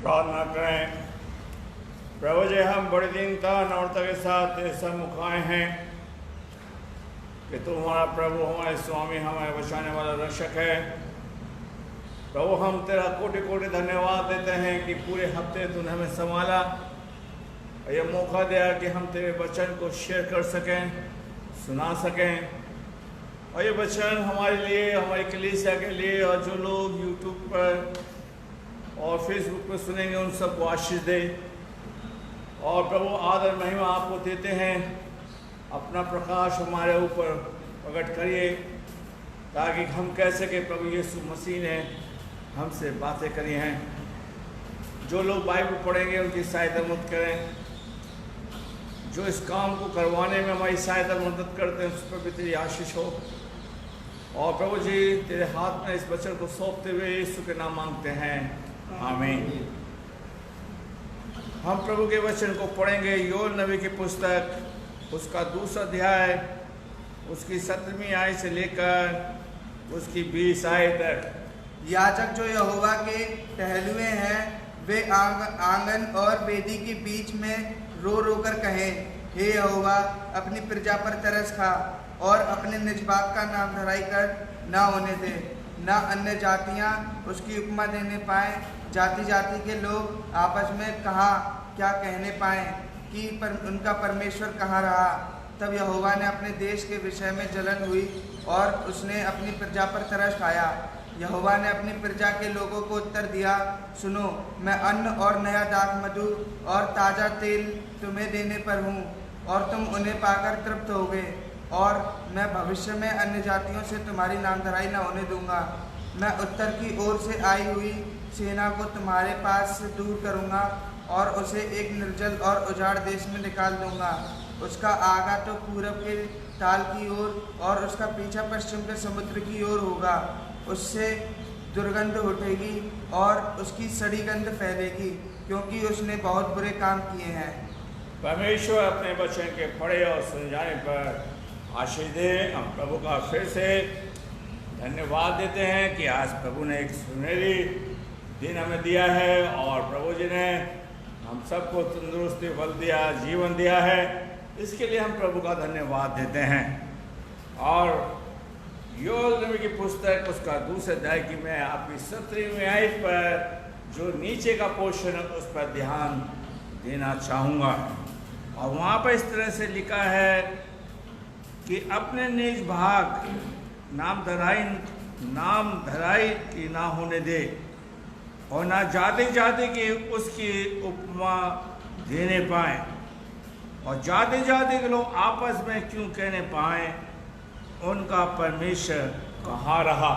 प्रार्थना करें। प्रभु जी, हम बड़े दिन का नम्रता के साथ तेरे सम्मुख आए हैं कि तू हमारा प्रभु, हमारे स्वामी, हमारे बचाने वाला रक्षक है। प्रभु, हम तेरा कोटि कोटि धन्यवाद देते हैं कि पूरे हफ्ते तूने हमें संभाला और यह मौका दिया कि हम तेरे वचन को शेयर कर सकें, सुना सकें। और ये वचन हमारे लिए, हमारी कलीसिया के लिए और जो लोग यूट्यूब पर और फेसबुक पर सुनेंगे उन सबको आशीष दे। और प्रभु, आदर महिमा आपको देते हैं। अपना प्रकाश हमारे ऊपर प्रकट करिए ताकि हम कह सकें प्रभु यीशु मसीह ने हमसे बातें करी हैं। जो लोग बाइबल पढ़ेंगे उनकी सहायता मदद करें। जो इस काम को करवाने में हमारी सहायता मदद करते हैं उस पर भी तेरी आशीष हो। और प्रभु जी, तेरे हाथ में इस वचन को सौंपते हुए यीशु के नाम मांगते हैं, आमीन। हम प्रभु के वचन को पढ़ेंगे। योएल नबी की पुस्तक, उसका 2 अध्याय, उसकी 17वीं आयत से लेकर उसकी 20 आयत तक। याजक जो यहोवा के टहलुए हैं वे आंगन और वेदी के बीच में रो रो कर कहें, हे यहोवा, अपनी प्रजा पर तरस खा और अपने निज बाग का नाम धराई कर ना होने दे, ना अन्य जातियां उसकी उपमा देने पाए। जाति जाति के लोग आपस में कहाँ क्या कहने पाए कि उनका परमेश्वर कहाँ रहा। तब यहोवा ने अपने देश के विषय में जलन हुई और उसने अपनी प्रजा पर तरस खाया। यहोवा ने अपनी प्रजा के लोगों को उत्तर दिया, सुनो, मैं अन्न और नया दाख मधु और ताज़ा तेल तुम्हें देने पर हूँ और तुम उन्हें पाकर तृप्त होगे। और मैं भविष्य में अन्य जातियों से तुम्हारी नामधराई न होने दूंगा। मैं उत्तर की ओर से आई हुई सेना को तुम्हारे पास से दूर करूंगा और उसे एक निर्जल और उजाड़ देश में निकाल दूंगा। उसका आगा तो पूरब के ताल की ओर और उसका पीछा पश्चिम के समुद्र की ओर होगा। उससे दुर्गंध उठेगी और उसकी सड़ी गंध फैलेगी, क्योंकि उसने बहुत बुरे काम किए हैं। परमेश्वर अपने वचन के पढ़े और सुन जाने पर आशीष दे। हम प्रभु का फिर से धन्यवाद देते हैं कि आज प्रभु ने एक सुनहरी दिन हमें दिया है और प्रभु जी ने हम सबको तंदुरुस्ती, बल दिया, जीवन दिया है। इसके लिए हम प्रभु का धन्यवाद देते हैं। और योएल नबी की पुस्तक, उसका 2 अध्याय की मैं आपकी 17वीं आयत पर जो नीचे का पोर्शन है उस पर ध्यान देना चाहूँगा। और वहाँ पर इस तरह से लिखा है कि अपने निज भाग नाम धराई की ना होने दे और ना जाति जाति की उसकी उपमा देने पाए। और जाति जाति के लोग आपस में क्यों कहने पाए, उनका परमेश्वर कहाँ रहा,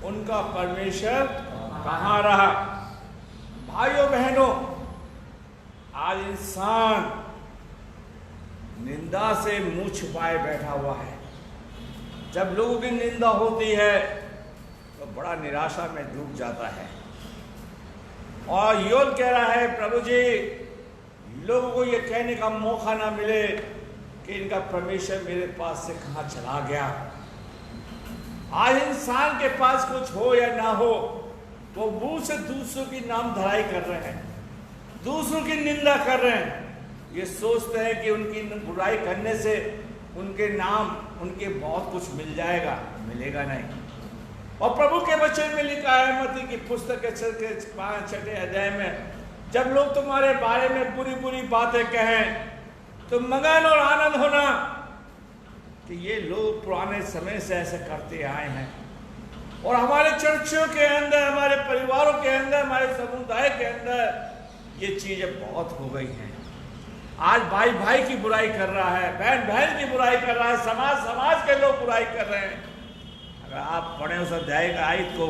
उनका परमेश्वर कहाँ रहा। भाइयों बहनों, आज इंसान निंदा से मुंह छुपाए बैठा हुआ है। जब लोगों की निंदा होती है तो बड़ा निराशा में डूब जाता है। और योएल कह रहा है, प्रभु जी, लोगों को ये कहने का मौका ना मिले कि इनका परमेश्वर मेरे पास से कहाँ चला गया। आज इंसान के पास कुछ हो या ना हो, वो मुंह से दूसरों की नाम धराई कर रहे हैं, दूसरों की निंदा कर रहे हैं। ये सोचते हैं कि उनकी बुराई करने से उनके नाम, उनके बहुत कुछ मिल जाएगा। मिलेगा नहीं। और प्रभु के वचन में लिखा है मत्ती की पुस्तक के 5 अध्याय में, जब लोग तुम्हारे बारे में बुरी बुरी बातें कहें तो मगन और आनंद होना कि ये लोग पुराने समय से ऐसे करते आए हैं। और हमारे चर्चों के अंदर, हमारे परिवारों के अंदर, हमारे समुदाय के अंदर ये चीजें बहुत हो गई हैं। आज भाई भाई की बुराई कर रहा है, बहन बहन की बुराई कर रहा है, समाज समाज के लोग बुराई कर रहे हैं। अगर आप पढ़े उस अध्याय का आयत को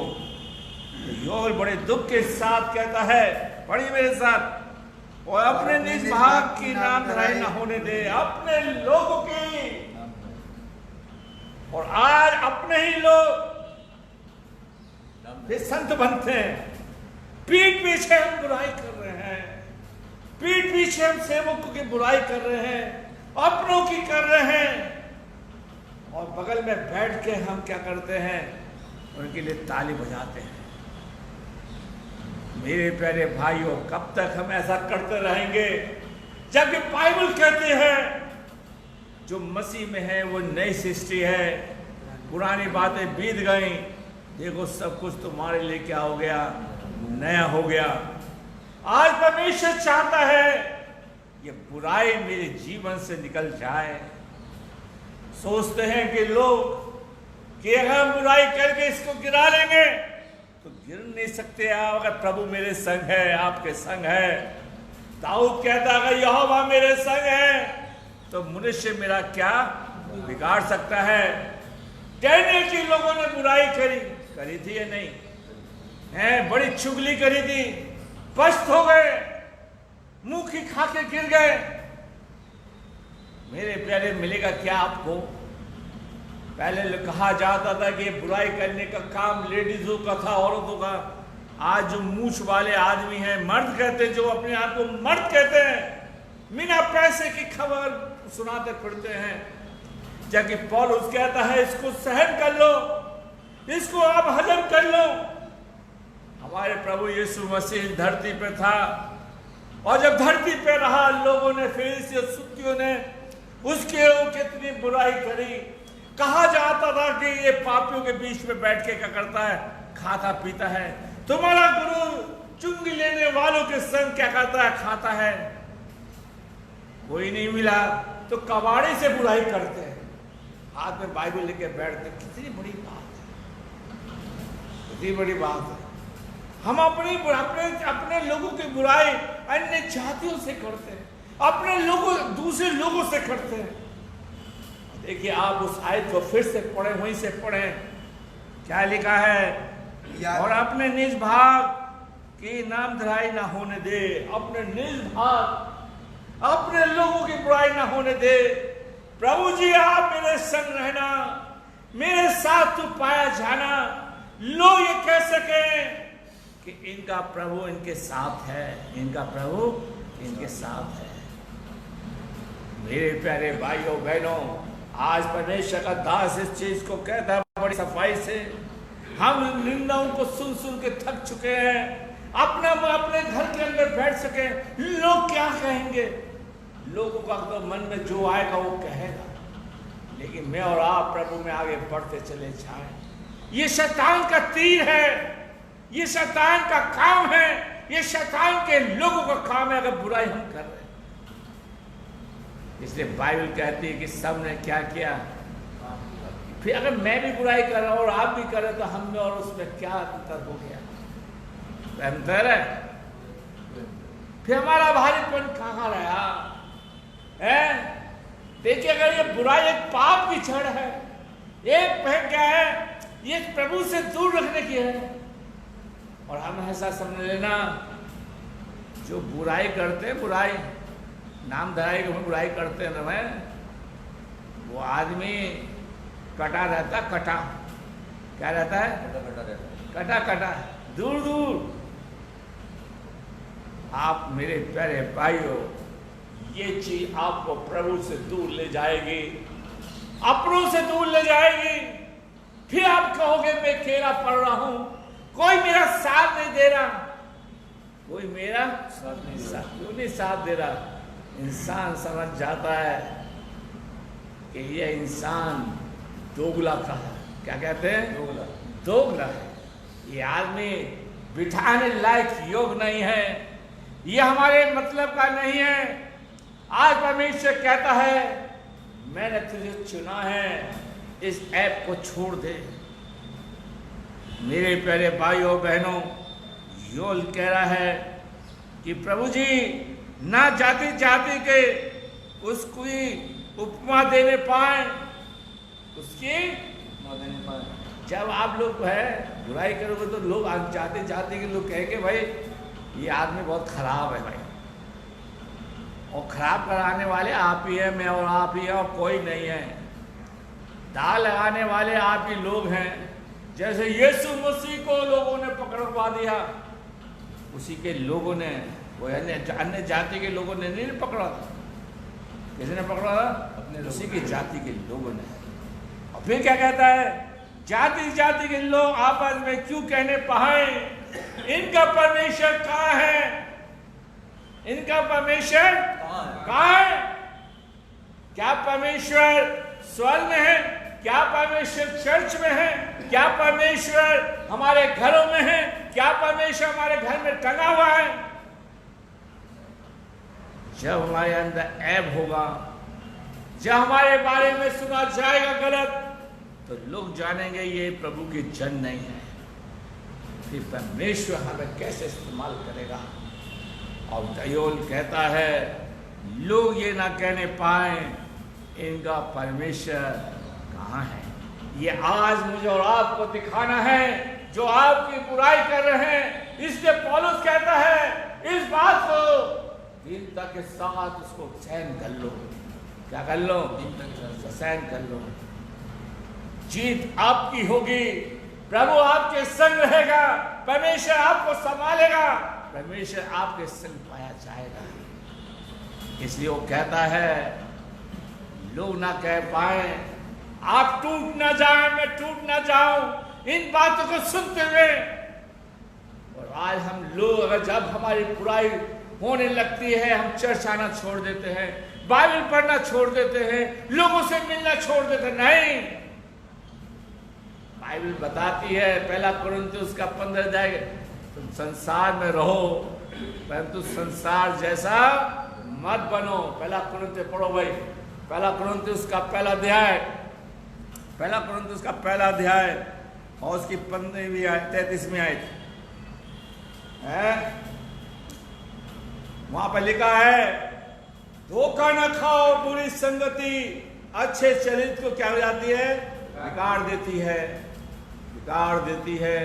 तो योएल बड़े दुख के साथ कहता है, पढ़िए मेरे साथ, और अपने निज भाग की नाम धराई न होने दे, अपने लोगों की। और आज अपने ही लोग वे संत बनते हैं, पीठ पीछे हम बुराई कर रहे हैं, पीठ पीछे हम सेवकों की बुराई कर रहे हैं, अपनों की कर रहे हैं। और बगल में बैठ के हम क्या करते हैं, उनके लिए ताली बजाते हैं। मेरे प्यारे भाइयों, कब तक हम ऐसा करते रहेंगे? जबकि बाइबल कहती है जो मसीह में है वो नई सृष्टि है, पुरानी बातें बीत गई, देखो सब कुछ तुम्हारे लिए क्या हो गया, नया हो गया। आज परमेश्वर चाहता है ये बुराई मेरे जीवन से निकल जाए। सोचते हैं कि लोग कि अगर हम बुराई करके इसको गिरा लेंगे तो गिर नहीं सकते आप, अगर प्रभु मेरे संग है, आपके संग है। दाऊद कहता अगर यहोवा मेरे संग है तो मनुष्य मेरा क्या बिगाड़ सकता है। डैनियल के लोगों ने बुराई करी थी या नहीं है? बड़ी चुगली करी थी, पस्त हो गए, मुंह की खा के गिर गए। मेरे प्यारे, मिलेगा क्या आपको? पहले कहा जाता था कि बुराई करने का काम लेडीजों का था, औरतों का। आज जो मूछ वाले आदमी हैं, मर्द कहते हैं, जो अपने आप को मर्द कहते हैं, बिना पैसे की खबर सुनाते फिरते हैं। जबकि पौलुस कहता है इसको सहन कर लो, इसको आप हजम कर लो। हमारे प्रभु यीशु मसीह धरती पे था, और जब धरती पे रहा, लोगों ने, फरीसियों ने उसके कितनी बुराई करी। कहा जाता था कि ये पापियों के बीच में बैठ के क्या करता है, खाता पीता है। तुम्हारा गुरु चुंगी लेने वालों के संग क्या करता है, खाता है। कोई नहीं मिला तो कबाड़ी से बुराई करते हैं, हाथ में बाइबल लेके बैठते। कितनी बड़ी बात है, कितनी बड़ी बात है। हम अपने लोगों की बुराई अन्य जातियों से करते हैं, अपने लोगों दूसरे लोगों से करते हैं। देखिए आप उस आयत को फिर से पढ़ें, वहीं से पढ़ें, क्या लिखा है? और अपने निज भाग की नामधराई ना होने दे। अपने निज भाग, अपने लोगों की बुराई ना होने दे। प्रभु जी आप मेरे संग रहना, मेरे साथ तू पाया जाना। लोग ये कह सके कि इनका प्रभु इनके साथ है, इनका प्रभु इनके साथ है। मेरे प्यारे भाइयों बहनों, आज परमेश्वर का दास इस चीज को कहता है बड़ी सफाई से। हम निंदाओं को सुन सुन के थक चुके हैं, अपने घर के अंदर बैठ सके। लोग क्या कहेंगे? लोगों का तो मन में जो आएगा वो कहेगा, लेकिन मैं और आप प्रभु में आगे बढ़ते चले जाएं। ये शैतान का तीर है, ये शैतान का काम है, ये शैतान के लोगों का काम है अगर बुराई हम कर रहे हैं। इसलिए बाइबल कहती है कि सब ने क्या किया। फिर अगर मैं भी बुराई कर रहा हूं और आप भी कर रहे तो हम में और उसमें क्या अंतर हो गया? अंतर है। फिर हमारा भारीपन कहाँ रहा है? देखिए, अगर ये बुराई एक पाप की जड़ है, एक क्या है, ये प्रभु से दूर रखने की है। और हम ऐसा समझ लेना, जो बुराई करते, बुराई नाम धराई को बुराई करते हैं ना, वो आदमी कटा रहता, कटा क्या रहता है, कटा दूर दूर। आप मेरे प्यारे भाइयों, ये चीज आपको प्रभु से दूर ले जाएगी, अपनों से दूर ले जाएगी। फिर आप कहोगे मैं अकेला पड़ रहा हूं, कोई मेरा साथ नहीं दे रहा, कोई मेरा क्यों नहीं साथ दे रहा। इंसान समझ जाता है कि ये इंसान दोगला का है। क्या कहते हैं? दोगला है। ये आदमी बिठाने लायक योग नहीं है, ये हमारे मतलब का नहीं है। आज परमेश्वर कहता है मैंने तुझे चुना है, इस ऐप को छोड़ दे। मेरे प्यारे भाइयों बहनों, योल कह रहा है कि प्रभु जी ना जाति जाति के उसकी उपमा देने पाए, उसकी जब आप लोग है बुराई करोगे तो लोग जाति जाति के लोग कहेंगे भाई ये आदमी बहुत खराब है भाई, और खराब कराने वाले आप ही हैं, मैं और आप ही हैं, और कोई नहीं है। दाल लगाने वाले आप ही लोग हैं। जैसे यीशु मसीह को लोगों ने पकड़वा दिया, उसी के लोगों ने, वो अन्य जाति के लोगों ने नहीं पकड़ा था। किसने पकड़ा था? अपने उसी की जाति के लोगों ने। और फिर क्या कहता है? जाति जाति के लोग आपस में क्यों कहने पाए इनका परमेश्वर कहाँ है? इनका परमेश्वर कहाँ है? क्या परमेश्वर स्वर्ग में है? क्या परमेश्वर चर्च में है? क्या परमेश्वर हमारे घरों में है? क्या परमेश्वर हमारे घर में टंगा हुआ है? जब हमारे अंदर ऐब होगा, जब हमारे बारे में सुना जाएगा गलत, तो लोग जानेंगे ये प्रभु के जन नहीं है। फिर परमेश्वर हमें कैसे इस्तेमाल करेगा? और दयोल कहता है लोग ये ना कहने पाए इनका परमेश्वर कहाँ है। ये आज मुझे और आपको दिखाना है जो आपकी बुराई कर रहे हैं। इसलिए पौलुस कहता है इस बात को दीनता के साथ उसको सहन कर लो। क्या कर लो? सहन कर लो। जीत आपकी होगी। प्रभु आपके संग रहेगा। परमेश्वर आपको संभालेगा। परमेश्वर आपके संग पाया जाएगा। इसलिए वो कहता है लोग ना कह पाए, आप टूट ना जाए, मैं टूट ना जाऊं, इन बातों को सुनते हुए। और आज हम लोग अगर जब हमारी बुराई होने लगती है, हम चर्च आना छोड़ देते हैं, बाइबल पढ़ना छोड़ देते हैं, लोगों से मिलना छोड़ देते हैं। नहीं, बाइबल बताती है पहला कुरिन्थियों का 15 अध्याय, तुम संसार में रहो परंतु संसार जैसा मत बनो। पहला कुरिन्थियों पढ़ो भाई, पहला कुरिन्थियों का पहला अध्याय, पहला कुरिन्थियों का पहला अध्याय और उसकी 15वीं आयत 33वीं आयत है। वहां पर लिखा है धोखा न खाओ, बुरी संगति अच्छे चरित्र को क्या हो जाती है? बिगाड़ देती है, बिगाड़ देती है।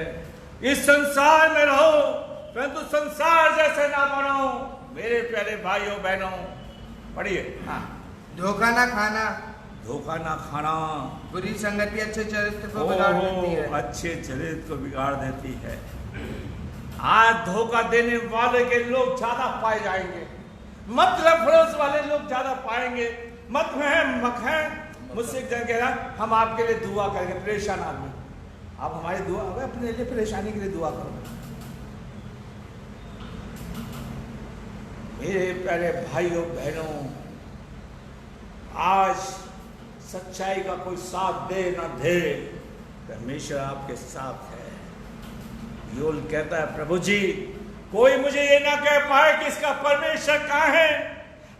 इस संसार में रहो परंतु संसार जैसे ना बनो। मेरे प्यारे भाइयों बहनों, पढ़िए। हाँ, धोखा ना खाना, धोखा ना खाना, बुरी संगति अच्छे चरित्र को बिगाड़ देती है। अच्छे चरित्र को बिगाड़ देती है। आज धोखा देने वाले के लोग ज्यादा पाए जाएंगे, मतलब फरोस वाले लोग ज्यादा पाएंगे। मत में मख है। मुझसे एक जन कह रहा हम आपके लिए दुआ करेंगे, परेशान आदमी, आप हमारी दुआ, अपने लिए परेशानी के लिए दुआ करो। मेरे प्यारे भाइयों बहनों, आज सच्चाई का कोई साथ दे ना दे, परमेश्वर आपके साथ है। योल कहता है प्रभु जी कोई मुझे ये ना कह पाए कि इसका परमेश्वर कहाँ है।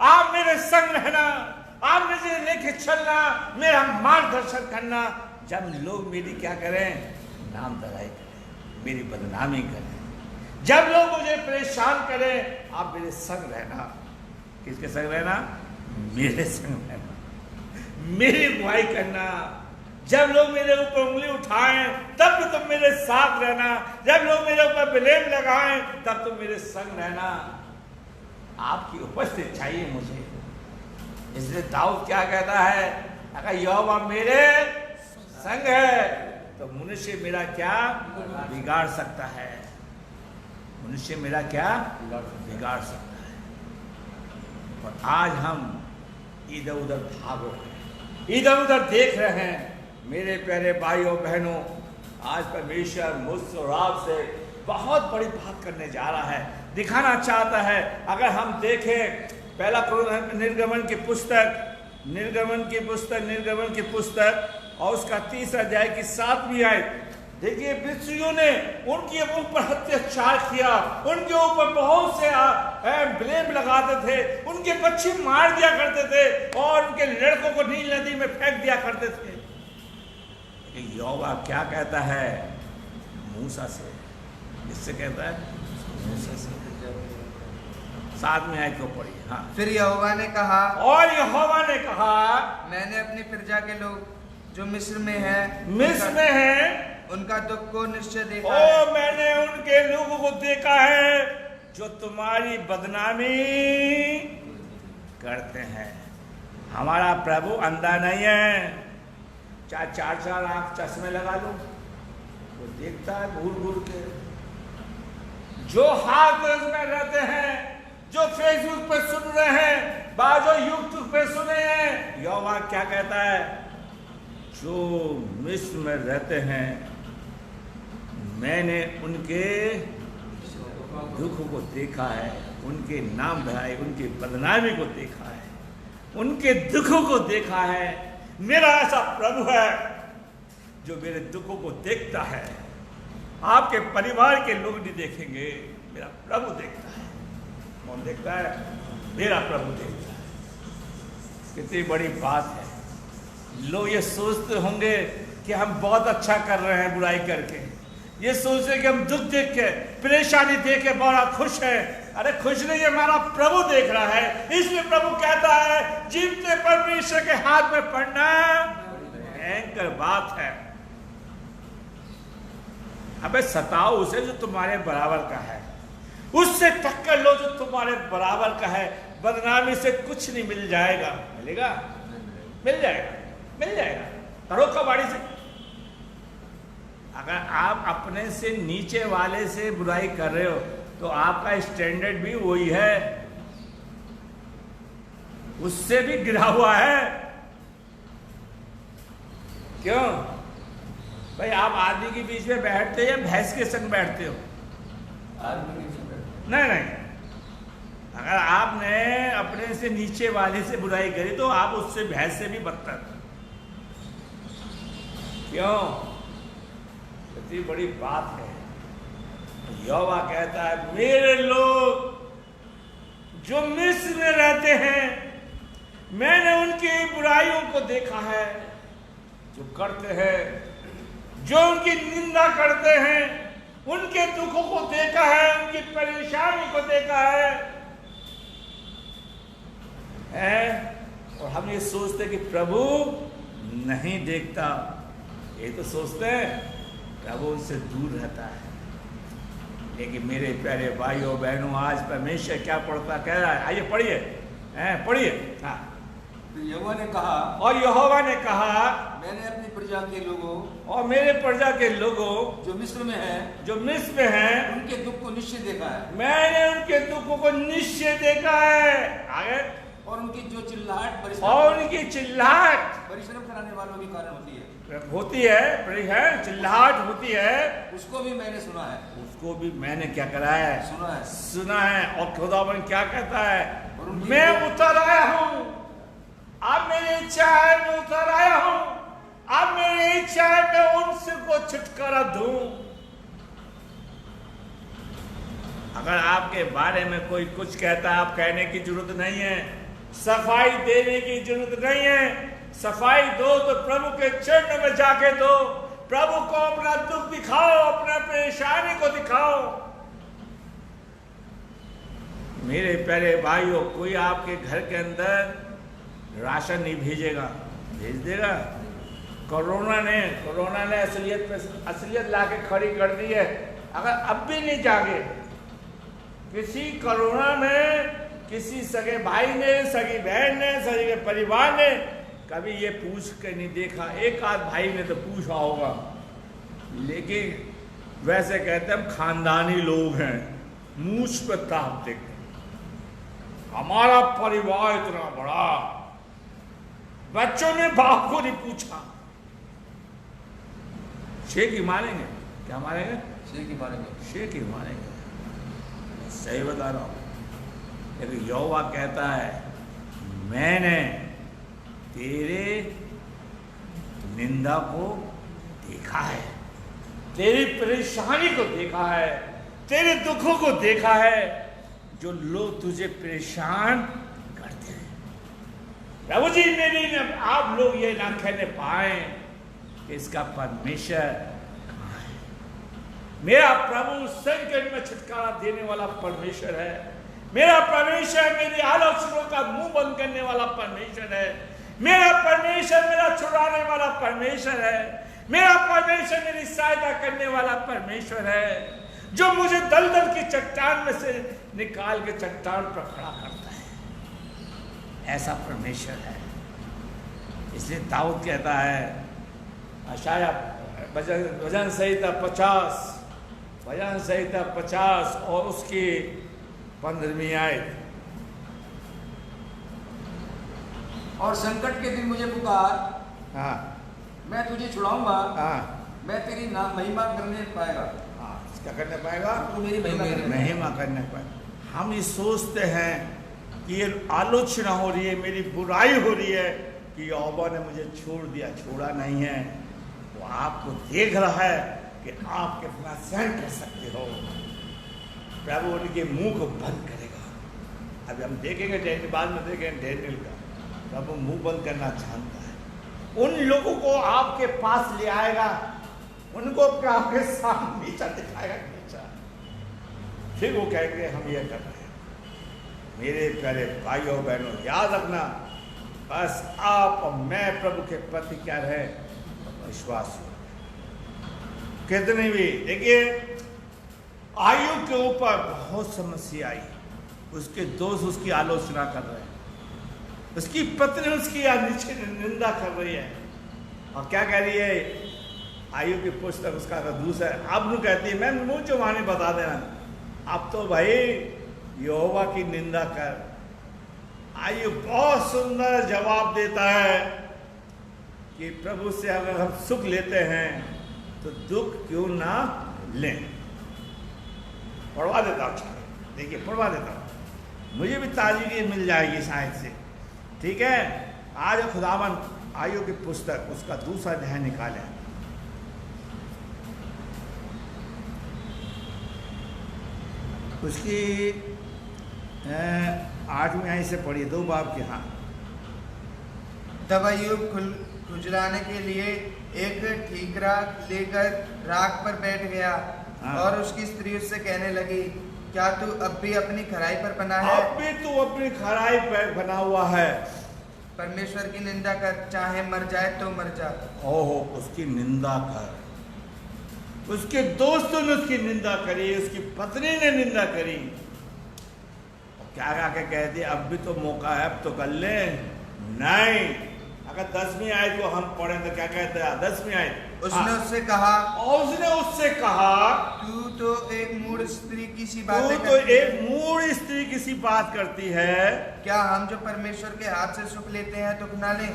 आप मेरे संग रहना, आप मुझे लेके चलना, मेरा मार्गदर्शन करना। जब लोग मेरी क्या करें? नाम दराई करें, मेरी बदनामी करें, जब लोग मुझे परेशान करें, आप मेरे संग रहना। किसके संग रहना? मेरे संग रहना, मेरी अगुवाई करना। जब लोग मेरे ऊपर उंगली उठाएं तब भी तुम मेरे साथ रहना। जब लोग मेरे ऊपर ब्लेम लगाएं तब तुम मेरे संग रहना। आपकी उपस्थिति चाहिए मुझे। इसलिए दाऊद क्या कहता है? अगर यहोवा मेरे संग है तो मनुष्य मेरा क्या बिगाड़ सकता है? मनुष्य मेरा क्या बिगाड़ सकता है? और आज हम इधर उधर भाग रहे हैं, इधर उधर देख रहे हैं। मेरे प्यारे भाइयों बहनों, आज परमेश्वर मुझसे और आपसे बहुत बड़ी बात करने जा रहा है, दिखाना चाहता है। अगर हम देखें पहला निर्गमन की पुस्तक और उसका 3 अध्याय की 7वीं आयत, देखिए मिस्रियों ने उनके ऊपर अत्याचार किया, उनके ऊपर बहुत से ब्लेम लगाते थे, उनके बच्चे मार दिया करते थे और उनके लड़कों को नील नदी में फेंक दिया करते थे। यहोवा क्या कहता है मूसा से? किससे कहता है? मूसा से। 7वीं आयत को पढ़िए। हाँ, फिर यहोवा ने कहा, और यहोवा ने कहा मैंने अपनी प्रजा के लोग जो मिस्र में है उनका दुख को निश्चय देखा है। मैंने उनके लोगों को देखा है जो तुम्हारी बदनामी करते हैं। हमारा प्रभु अंधा नहीं है, चाहे 4 आंख चश्मे लगा लो, वो देखता है घूर घूर के। जो हाथ में रहते हैं, जो फेसबुक पे सुन रहे हैं, जो यूट्यूब पे सुने हैं, यहोवा क्या कहता है? जो मिस्र में रहते हैं मैंने उनके दुख को देखा है, उनके नाम बढ़ाए, उनकी बदनामी को देखा है, उनके दुखों को देखा है। मेरा ऐसा प्रभु है जो मेरे दुखों को देखता है। आपके परिवार के लोग नहीं देखेंगे, मेरा प्रभु देखता है। कौन देखता है? मेरा प्रभु देखता है। कितनी बड़ी बात है। लोग ये सोचते होंगे कि हम बहुत अच्छा कर रहे हैं बुराई करके, ये सोचते हैं कि हम दुख देख के, परेशानी देख के बड़ा खुश है। अरे खुश नहीं, हमारा प्रभु देख रहा है। इसलिए प्रभु कहता है जीवते परमेश्वर के हाथ में पड़ना भयंकर बात है। अबे सताओ उसे जो तुम्हारे बराबर का है, उससे टक्कर लो जो तुम्हारे बराबर का है। बदनामी से कुछ नहीं मिल जाएगा। मिलेगा? मिल जाएगा, मिल जाएगा। करो कबाड़ी से। अगर आप अपने से नीचे वाले से बुराई कर रहे हो तो आपका स्टैंडर्ड भी वही है, उससे भी गिरा हुआ है। क्यों भाई? आप आदमी के बीच में बैठते हो या भैंस के संग बैठते हो? आदमी के संग बैठते। नहीं, अगर आपने अपने से नीचे वाले से बुराई करी तो आप उससे भैंस से भी बदतर। क्यों? इतनी बड़ी बात है। यहोवा कहता है मेरे लोग जो मिस्र में रहते हैं, मैंने उनकी बुराइयों को देखा है जो करते हैं, जो उनकी निंदा करते हैं, उनके दुखों को देखा है, उनकी परेशानी को देखा है। और हम ये सोचते कि प्रभु नहीं देखता। ये तो सोचते हैं प्रभु उनसे दूर रहता है। लेकिन मेरे प्यारे भाइयों बहनों, आज परमेश्वर क्या पढ़ता कह रहा है? आइए पढ़िए, पढ़िए। हाँ, तो यहोवा ने कहा, और यहोवा ने कहा मैंने अपनी प्रजा के लोगों, और मेरे प्रजा के लोगों जो मिस्र में हैं, जो मिस्र में हैं, उनके दुख को निश्चय देखा है। मैंने उनके दुखों को निश्चय देखा है। आगे, और उनकी जो चिल्लाहट परिश्रम कराने वालों के कारण होती है, चिल्लाहट होती है, उसको भी मैंने सुना है। उसको भी मैंने क्या करा है? सुना है। और खुदावन क्या कहता है? मैं उतर आया हूं, अब मेरी इच्छा है मैं उतर आया हूं, अब मेरी इच्छा है मैं उनसे को छुटकारा दूं। अगर आपके बारे में कोई कुछ कहता है, आप कहने की जरूरत नहीं है, सफाई देने की जरूरत नहीं है। सफाई दो तो प्रभु के चरणों में जाके दो, प्रभु को अपना दुख दिखाओ, अपना परेशानी को दिखाओ। मेरे प्यारे भाइयों, कोई आपके घर के अंदर राशन नहीं भेजेगा, भेज देगा? कोरोना ने असलियत लाके खड़ी कर दी है। अगर अब भी नहीं जागे, किसी कोरोना में किसी सगे भाई ने, सगी बहन ने, सगे परिवार ने कभी ये पूछ कर नहीं देखा। एक आध भाई ने तो पूछा होगा, लेकिन वैसे कहते हम खानदानी लोग हैं, मूछ पे ताप देते। हमारा परिवार इतना बड़ा, बच्चों ने बाप को नहीं पूछा। शेख ही मारेंगे। क्या मारेंगे? शेख ही मारेंगे। सही बता रहा हूं। लेकिन यहोवा कहता है मैंने तेरे निंदा को देखा है, तेरी परेशानी को देखा है, तेरे दुखों को देखा है, जो लोग तुझे परेशान करते हैं। प्रभु जी, मेरी आप लोग ये ना कहने पाए कि इसका परमेश्वर कहाँ है। मेरा प्रभु संकट में छुटकारा देने वाला परमेश्वर है। मेरा परमेश्वर मेरी आलोचनाओं का मुंह बंद करने वाला परमेश्वर है। मेरा परमेश्वर मेरा छुड़ाने वाला परमेश्वर है। मेरा परमेश्वर मेरी सहायता करने वाला परमेश्वर है, जो मुझे दलदल की चट्टान में से निकाल के चट्टान पर खड़ा करता है। ऐसा परमेश्वर है। इसलिए दाऊद कहता है, अशाया भजन संहिता 50 और उसकी 15वीं आयत। और संकट के दिन मुझे पुकार, हाँ, मैं तुझे छुड़ाऊंगा, हाँ, मैं तेरी नाम महिमा करने पाएगा। हाँ, क्या करने पाएगा? वो मेरी महिमा महिमा करने पाएगा। हम ये सोचते हैं कि ये आलोचना हो रही है, मेरी बुराई हो रही है कि यहोवा ने मुझे छोड़ दिया। छोड़ा नहीं है, वो आपको देख रहा है कि आप कितना सहन कर सकते हो। प्रभु उनके मुंह को बंद करेगा। अभी हम देखेंगे डैनियल, बाद में देखेंगे डैनियल का। प्रभु मुंह बंद करना जानता है। उन लोगों को आपके पास ले आएगा, उनको आपके सामने नीचा दिखाएगा, नीचा। फिर वो कहेंगे हम ये कर रहे हैं। मेरे प्यारे भाइयों बहनों, याद रखना, बस आप और मैं प्रभु के प्रति क्या रहे? विश्वास हो। कितनी भी देखिए, आयु के ऊपर बहुत समस्या आई। उसके दोस्त उसकी आलोचना कर रहे हैं, उसकी पत्नी उसकी निंदा कर रही है। और क्या कह रही है? आयु की पुस्तक उसका दूसरा अब नु कहती है, मैं मुंह जुबानी बता देना, अब तो भाई यहोवा की निंदा कर। आयु बहुत सुंदर जवाब देता है कि प्रभु से अगर हम सुख लेते हैं तो दुख क्यों ना लें। पढ़वा देता हूँ, देखिए पढ़वा देता हूँ, मुझे भी ताजगी मिल जाएगी शायद से। ठीक है, आज खुदावन आयु की पुस्तक उसका दूसरा अध्याय निकाले। उसकी 8वीं आयत से पढ़िए, 2 बाब के। हाँ, तब अय्यूब खुजलाने के लिए एक ठीकरा लेकर राख पर बैठ गया। हाँ। और उसकी स्त्री उससे कहने लगी, क्या तू अब भी अपनी खराई पर बना है? अब भी तू अपनी खराई पर बना हुआ है। परमेश्वर की निंदा कर, चाहे मर जाए तो मर जा। ओहो, उसकी निंदा कर। उसके दोस्तों ने उसकी निंदा करी, उसकी पत्नी ने निंदा करी। और क्या आके कहती, अब भी तो मौका है, अब तो कर ले। नहीं, अगर 10वीं आयत को हम पढ़ें तो क्या कहते हैं? 10वीं आयत, उसने उससे कहा, और उसने उससे कहा, तू तो एक मूढ़ स्त्री की सी तू बातें तो करती है। एक मूढ़ स्त्री की सी बात करती है। क्या हम जो परमेश्वर के हाथ से सुख लेते हैं दुख ना लें?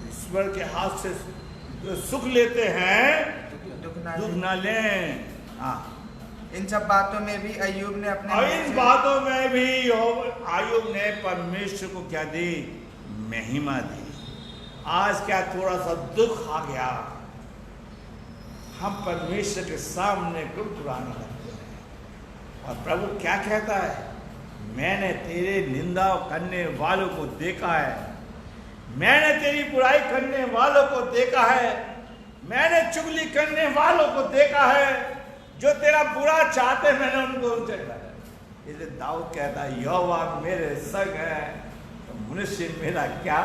ईश्वर के हाथ से जो सुख लेते हैं दुख दुख ना ना लें। हाँ, इन सब बातों में भी अय्यूब ने अपने और मुंह इन से- बातों में भी अय्यूब ने परमेश्वर को क्या दी? महिमा दी। आज क्या थोड़ा सा दुख आ गया, हम परमेश्वर के सामने गुड़गुड़ाने लगते हैं। और प्रभु क्या कहता है? मैंने तेरे निंदा करने वालों को देखा है, मैंने तेरी बुराई करने वालों को देखा है, मैंने चुगली करने वालों को देखा है। जो तेरा बुरा चाहते मैंने उनको देखा है। इसलिए दाऊद कहता है, यहोवा मेरे संग है तो मनुष्य मेरा क्या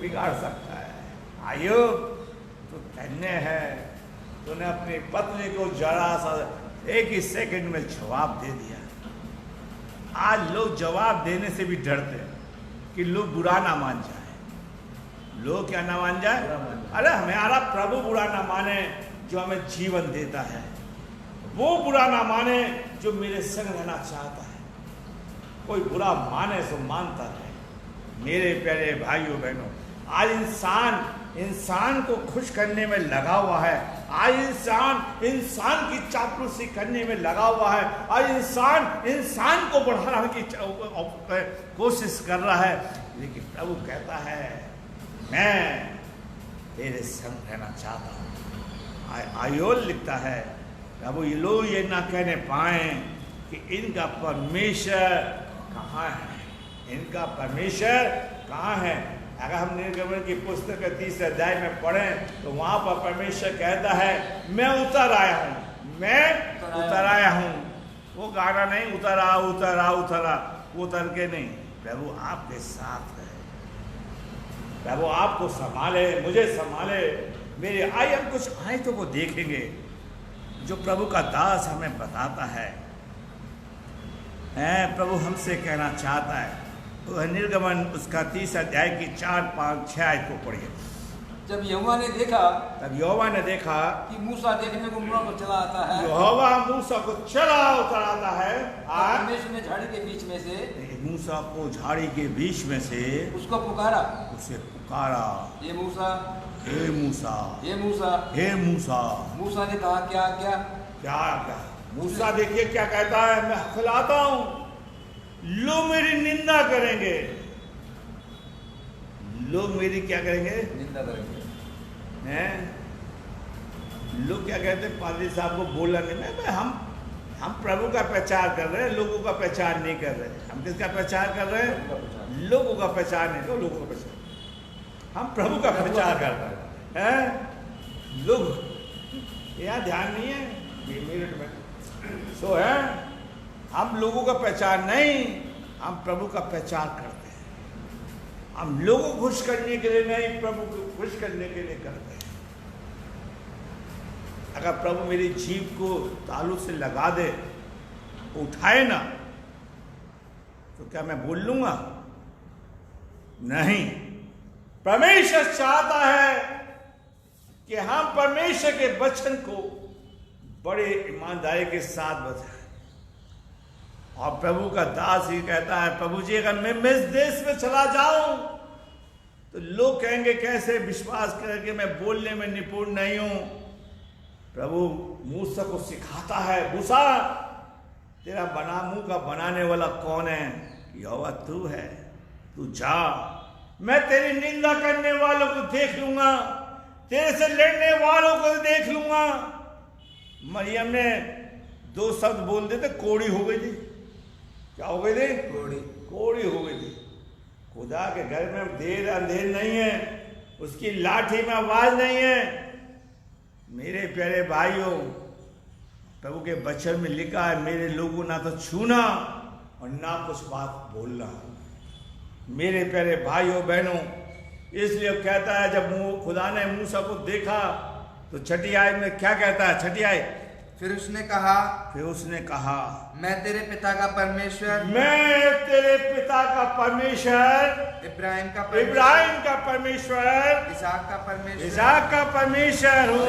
बिगाड़ सकता है। अय्यूब, तू धन्य है, तूने अपनी पत्नी को जरा सा एक ही सेकंड में जवाब दे दिया। आज लोग जवाब देने से भी डरते हैं कि लोग बुरा ना मान जाए। लोग क्या ना मान जाए? अरे हमारा प्रभु बुरा ना माने जो हमें जीवन देता है, वो बुरा ना माने जो मेरे संग रहना चाहता है। कोई बुरा माने तो मानता है। मेरे प्यारे भाइयों बहनों, आज इंसान को खुश करने में लगा हुआ है। आज इंसान की चापलूसी करने में लगा हुआ है। आज इंसान को बढ़ाने की कोशिश कर रहा है। लेकिन प्रभु कहता है, मैं तेरे संग रहना चाहता हूँ। आयोल लिखता है, प्रभु ये लोग ये ना कहने पाए कि इनका परमेश्वर कहाँ है, इनका परमेश्वर कहाँ है। अगर हम निर्गमन की पुस्तक के 30 अध्याय में पढ़ें तो वहाँ पर परमेश्वर कहता है, मैं उतर आया हूँ, मैं उतर आया हूँ। वो गाना नहीं, उतर के नहीं। प्रभु आपके साथ है, प्रभु आपको संभाले, मुझे संभाले। मेरे आइए हम कुछ आयतों को देखेंगे जो प्रभु का दास हमें बताता है। प्रभु हमसे कहना चाहता है। निर्गमन उसका 30 अध्याय की 4, 5, 6 आयत को पढ़िए। जब यहोवा ने देखा, तब यहोवा ने देखा कि मूसा देखने को मुड़ा पर चला आता है, यहोवा मूसा को चला उतर आता है। परमेश्वर ने झाड़ी के बीच में से मूसा को झाड़ी के बीच में से उसको पुकारा, उसे पुकारा, हे मूसा, हे मूसा, हे मूसा। हे मूसा। मूसा ने कहा, क्या क्या? क्या क्या? मूसा देखिए क्या कहता है, मैं खिलाता हूं, लोग मेरी निंदा करेंगे, लोग मेरी क्या करेंगे, निंदा करेंगे। हैं? लोग क्या कहते हैं, पादरी साहब को बोला नहीं, मैं हम प्रभु का प्रचार कर रहे हैं, लोगों का प्रचार नहीं कर रहे। हम किसका प्रचार कर रहे हैं? लोगों का प्रचार नहीं, तो लोगों का प्रचार, हम प्रभु का प्रचार कर रहे हैं। लोग यहाँ ध्यान नहीं है, 2 मिनट में सो है, हम लोगों का प्रचार नहीं, हम प्रभु का प्रचार करते हैं। हम लोगों को खुश करने के लिए नहीं, प्रभु को खुश करने के लिए करते हैं। अगर प्रभु मेरी जीभ को तालू से लगा दे, उठाए ना, तो क्या मैं बोल लूंगा? नहीं। परमेश्वर चाहता है कि हम परमेश्वर के वचन को बड़े ईमानदारी के साथ बताएं। और प्रभु का दास ही कहता है, प्रभु जी अगर मैं इस देश में चला जाऊं तो लोग कहेंगे कैसे विश्वास करके मैं बोलने में निपुण नहीं हूं। प्रभु मूसा को सिखाता है, मूसा तेरा मुंह का बनाने वाला कौन है? यहोवा तू है, तू जा, मैं तेरी निंदा करने वालों को देख लूंगा, तेरे से लड़ने वालों को देख लूंगा। मरियम ने 2 शब्द बोल देते, कोड़ी हो गई थी। क्या हो गई थी? कोड़ी हो गई थी। खुदा के घर में देर अंधेर नहीं है, उसकी लाठी में आवाज नहीं है। मेरे प्यारे भाइयों, प्रभु के वचन में लिखा है, मेरे लोगों ना तो छूना और ना कुछ बात बोलना। मेरे प्यारे भाइयों बहनों, इसलिए कहता है, जब खुदा ने मूसा को देखा तो 6 आयत में क्या कहता है? 6 आयत, फिर उसने कहा, मैं तेरे पिता का परमेश्वर, इब्राहिम का परमेश्वर, इसहाक का परमेश्वर हूँ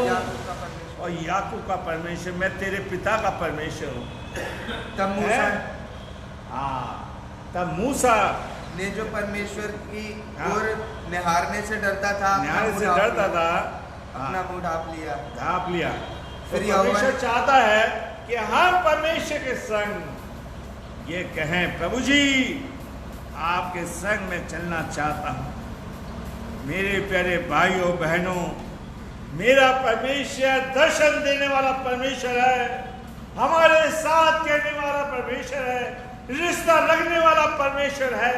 और याकूब का परमेश्वर, मैं तेरे पिता का परमेश्वर हूँ। तब मूसा ने जो परमेश्वर की ओर निहारने से डरता था, अपना मुंह ढांप लिया। फिर परमेश्वर चाहता है कि हम परमेश्वर के संग ये कहें, प्रभु जी आपके संग में चलना चाहता हूं। मेरे प्यारे भाइयों बहनों, मेरा परमेश्वर दर्शन देने वाला परमेश्वर है, हमारे साथ कहने वाला परमेश्वर है, रिश्ता रखने वाला परमेश्वर है।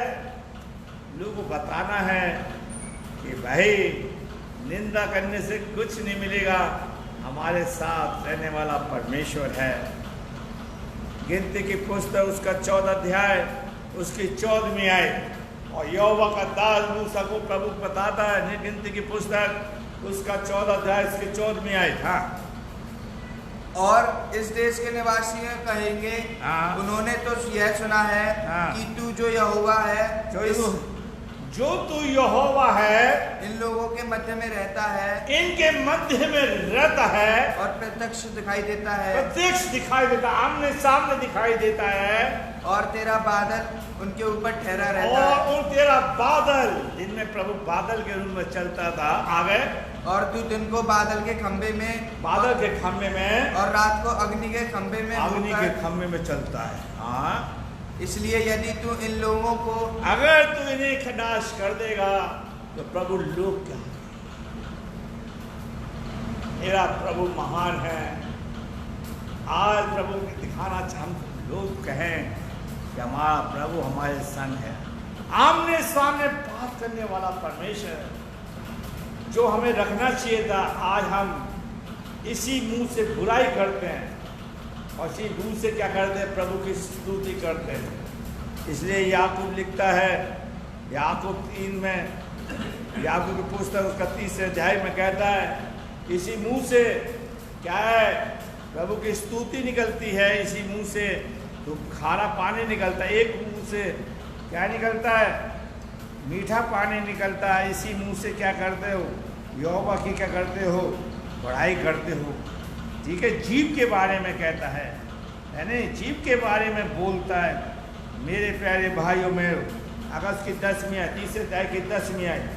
लोगों को बताना है कि भाई निंदा करने से कुछ नहीं मिलेगा, हमारे साथ रहने वाला परमेश्वर है। गिनती की पुस्तक उसका 14 अध्याय उसकी 14वीं आयत, और यहोवा का दास मूसा को प्रभु बताता है, गिनती की पुस्तक उसका 14 अध्याय उसकी 14वीं आयत। हाँ, और इस देश के निवासी कहेंगे, उन्होंने तो यह सुना है कि तू जो यहोवा है, जो तू यहोवा है, इन लोगों के मध्य में रहता है, इनके मध्य में रहता है, और प्रत्यक्ष दिखाई देता है, आमने सामने दिखाई देता है, और तेरा बादल उनके ऊपर ठहरा रहता है, और तेरा बादल, दिन में प्रभु बादल के रूप में चलता था, आगे, और तू दिन को बादल के खंभे में, और रात को अग्नि के खंभे में चलता है। हाँ, इसलिए यदि तू इन लोगों को, अगर तू इन्हें खनाश कर देगा तो प्रभु लोग क्या? मेरा प्रभु महान है। आज प्रभु को दिखाना हम लोग कहें कि हमारा प्रभु हमारे संग है, आमने सामने बात करने वाला परमेश्वर जो हमें रखना चाहिए था। आज हम इसी मुंह से बुराई करते हैं और इसी मुंह से क्या करते हैं? प्रभु की स्तुति करते हैं। इसलिए याकूब लिखता है, याकूब 3 में, याकूब की पुस्तक उसका 30 अध्याय में कहता है, इसी मुंह से क्या है? प्रभु की स्तुति निकलती है। इसी मुंह से तो खारा पानी निकलता है। एक मुंह से क्या निकलता है? मीठा पानी निकलता है। इसी मुंह से क्या करते हो? यहोवा की क्या करते हो? बड़ाई करते हो। ठीक है, जीव के बारे में कहता है नहीं, जीव के बारे में बोलता है। मेरे प्यारे भाइयों में अगस्त की 10वीं आयत, 30 अध्याय की 10वीं आयत,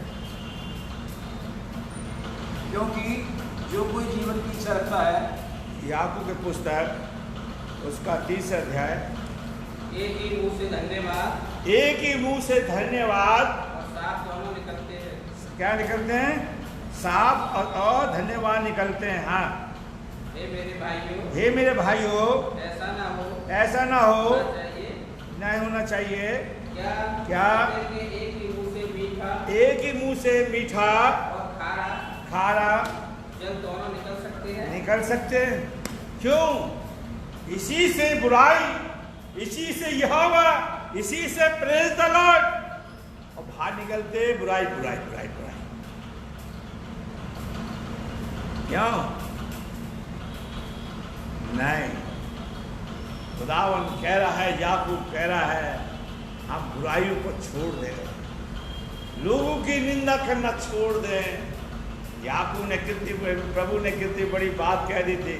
क्योंकि जो कोई जीवन की इच्छा रखता है, याकूब की पुस्तक उसका 30 अध्याय। एक ही मुंह से धन्यवाद एक ही मुंह से धन्यवाद और साफ दोनों निकलते हैं। क्या निकलते हैं? साफ और धन्यवाद निकलते हैं। हाँ, हे मेरे भाइयों, हे मेरे भाइयों, ऐसा ना हो होना चाहिए नहीं होना चाहिए। क्या कि एक ही मुंह से मीठा एक ही मुंह से मीठा और खारा जल दोनों निकल सकते हैं। क्यों? इसी से बुराई, इसी से यहोवा, इसी से प्रेज द लॉर्ड, और बाहर निकलते बुराई बुराई बुराई बुराई। क्यों? नहीं, खुदावन कह रहा है, याकूब कह रहा है, हम बुराइयों को छोड़ दें, लोगों की निंदा करना छोड़ दें। याकूब ने कितनी, प्रभु ने कितनी बड़ी बात कह दी थी,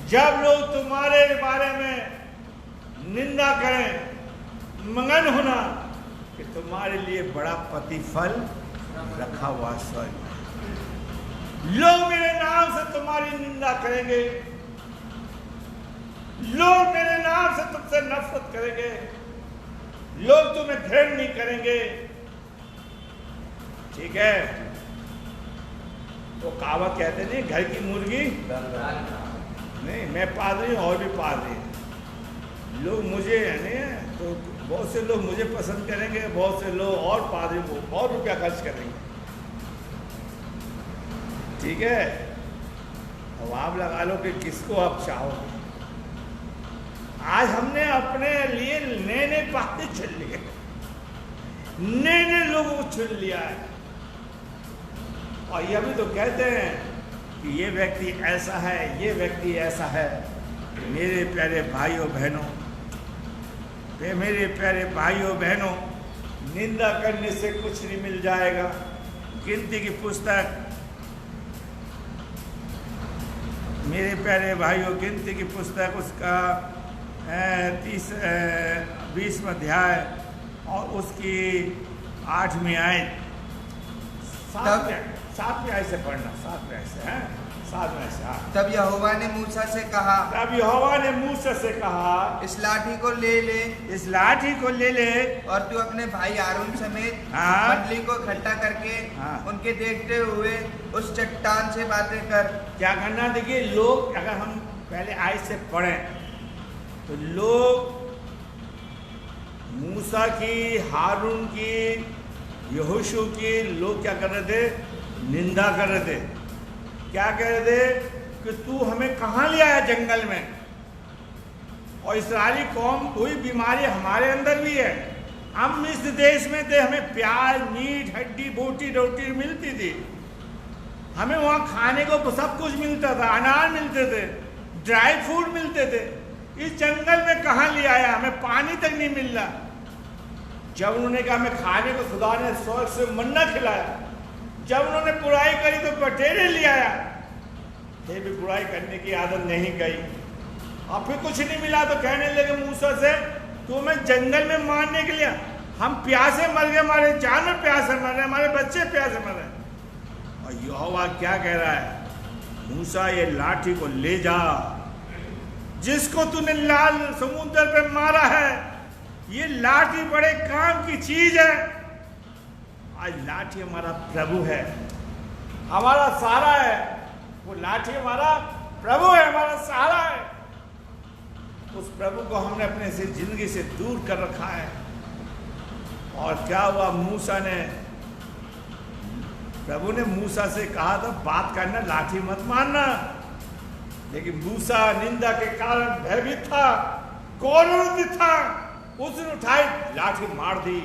जब लोग तुम्हारे बारे में निंदा करें, मगन होना कि तुम्हारे लिए बड़ा प्रतिफल रखा हुआ स्वर्ग में। लोग मेरे नाम से तुम्हारी निंदा करेंगे, लोग मेरे नाम से तुमसे नफरत करेंगे, लोग तुम्हें घृणा नहीं करेंगे। ठीक है, वो कहावत कहते नहीं, घर की मुर्गी नहीं। मैं पादरी हूँ और भी पादरी हैं। लोग मुझे है नहीं, तो बहुत से लोग मुझे पसंद करेंगे, बहुत से लोग और पादरी को और रुपया खर्च करेंगे। ठीक है, अब आप लगा लो कि किसको आप चाहोगे। आज हमने अपने लिए नए नए पादरी चुन लिए, नए नए लोगों को चुन लिया है, और ये भी तो कहते हैं कि ये व्यक्ति ऐसा है, ये व्यक्ति ऐसा है। मेरे प्यारे भाइयों बहनों, मेरे प्यारे भाइयों बहनों, निंदा करने से कुछ नहीं मिल जाएगा। गिनती की पुस्तक, मेरे प्यारे भाइयों, गिनती की पुस्तक उसका 20वां अध्याय और उसकी 8वीं आयत, 7वीं आयत से पढ़ना, 7वीं आयत से, हैं 7वीं आयत से। हाँ, तब यहोवा ने मूसा से कहा, तब यहोवा ने मूसा से कहा, इस लाठी को ले ले, इस लाठी को ले ले, और तू अपने भाई आरून समेत हाँ, मंडली को इकट्ठा करके हाँ, उनके देखते हुए उस चट्टान से बातें कर। क्या करना? देखिए, लोग, अगर हम पहले आयत से पढ़ें तो लोग मूसा की, हारून की, यहोशू की लोग क्या कर रहे थे? निंदा कर रहे थे। क्या कह रहे थे? कि तू हमें कहाँ ले आया जंगल में, और इस्राएली कौम, कोई बीमारी हमारे अंदर भी है। हम इस देश में थे, हमें प्याज, मीट, हड्डी, बोटी, रोटी मिलती थी, हमें वहाँ खाने को सब कुछ मिलता था, अनाज मिलते थे, ड्राई फ्रूट मिलते थे। इस जंगल में कहाँ ले आया? हमें पानी तक नहीं मिल रहा। जब उन्होंने कहा हमें खाने को खुदा ने स्वर्ग से मन्ना खिलाया, जब उन्होंने बुराई करी तो बटेरे ले आया। फिर भी बुराई करने की आदत नहीं गई, और फिर कुछ नहीं मिला तो कहने लगे मूसा से, तू हमें जंगल में मारने के लिए, हम प्यासे मर गए, हमारे जानवर प्यासे मर रहे, हमारे बच्चे प्यासे मर रहे। और यहोवा क्या कह रहा है? मूसा, ये लाठी को ले जा, जिसको तूने लाल समुद्र पे मारा है, ये लाठी बड़े काम की चीज है। आज लाठी हमारा प्रभु है, हमारा सहारा है। वो लाठी हमारा प्रभु है, हमारा सहारा है। उस प्रभु को हमने अपने से जिंदगी से दूर कर रखा है। और क्या हुआ? मूसा ने, प्रभु ने मूसा से कहा था बात करना, लाठी मत मारना। लेकिन मूसा निंदा के कारण भयभीत था, क्रोधित था, उसने उठाई लाठी मार दी।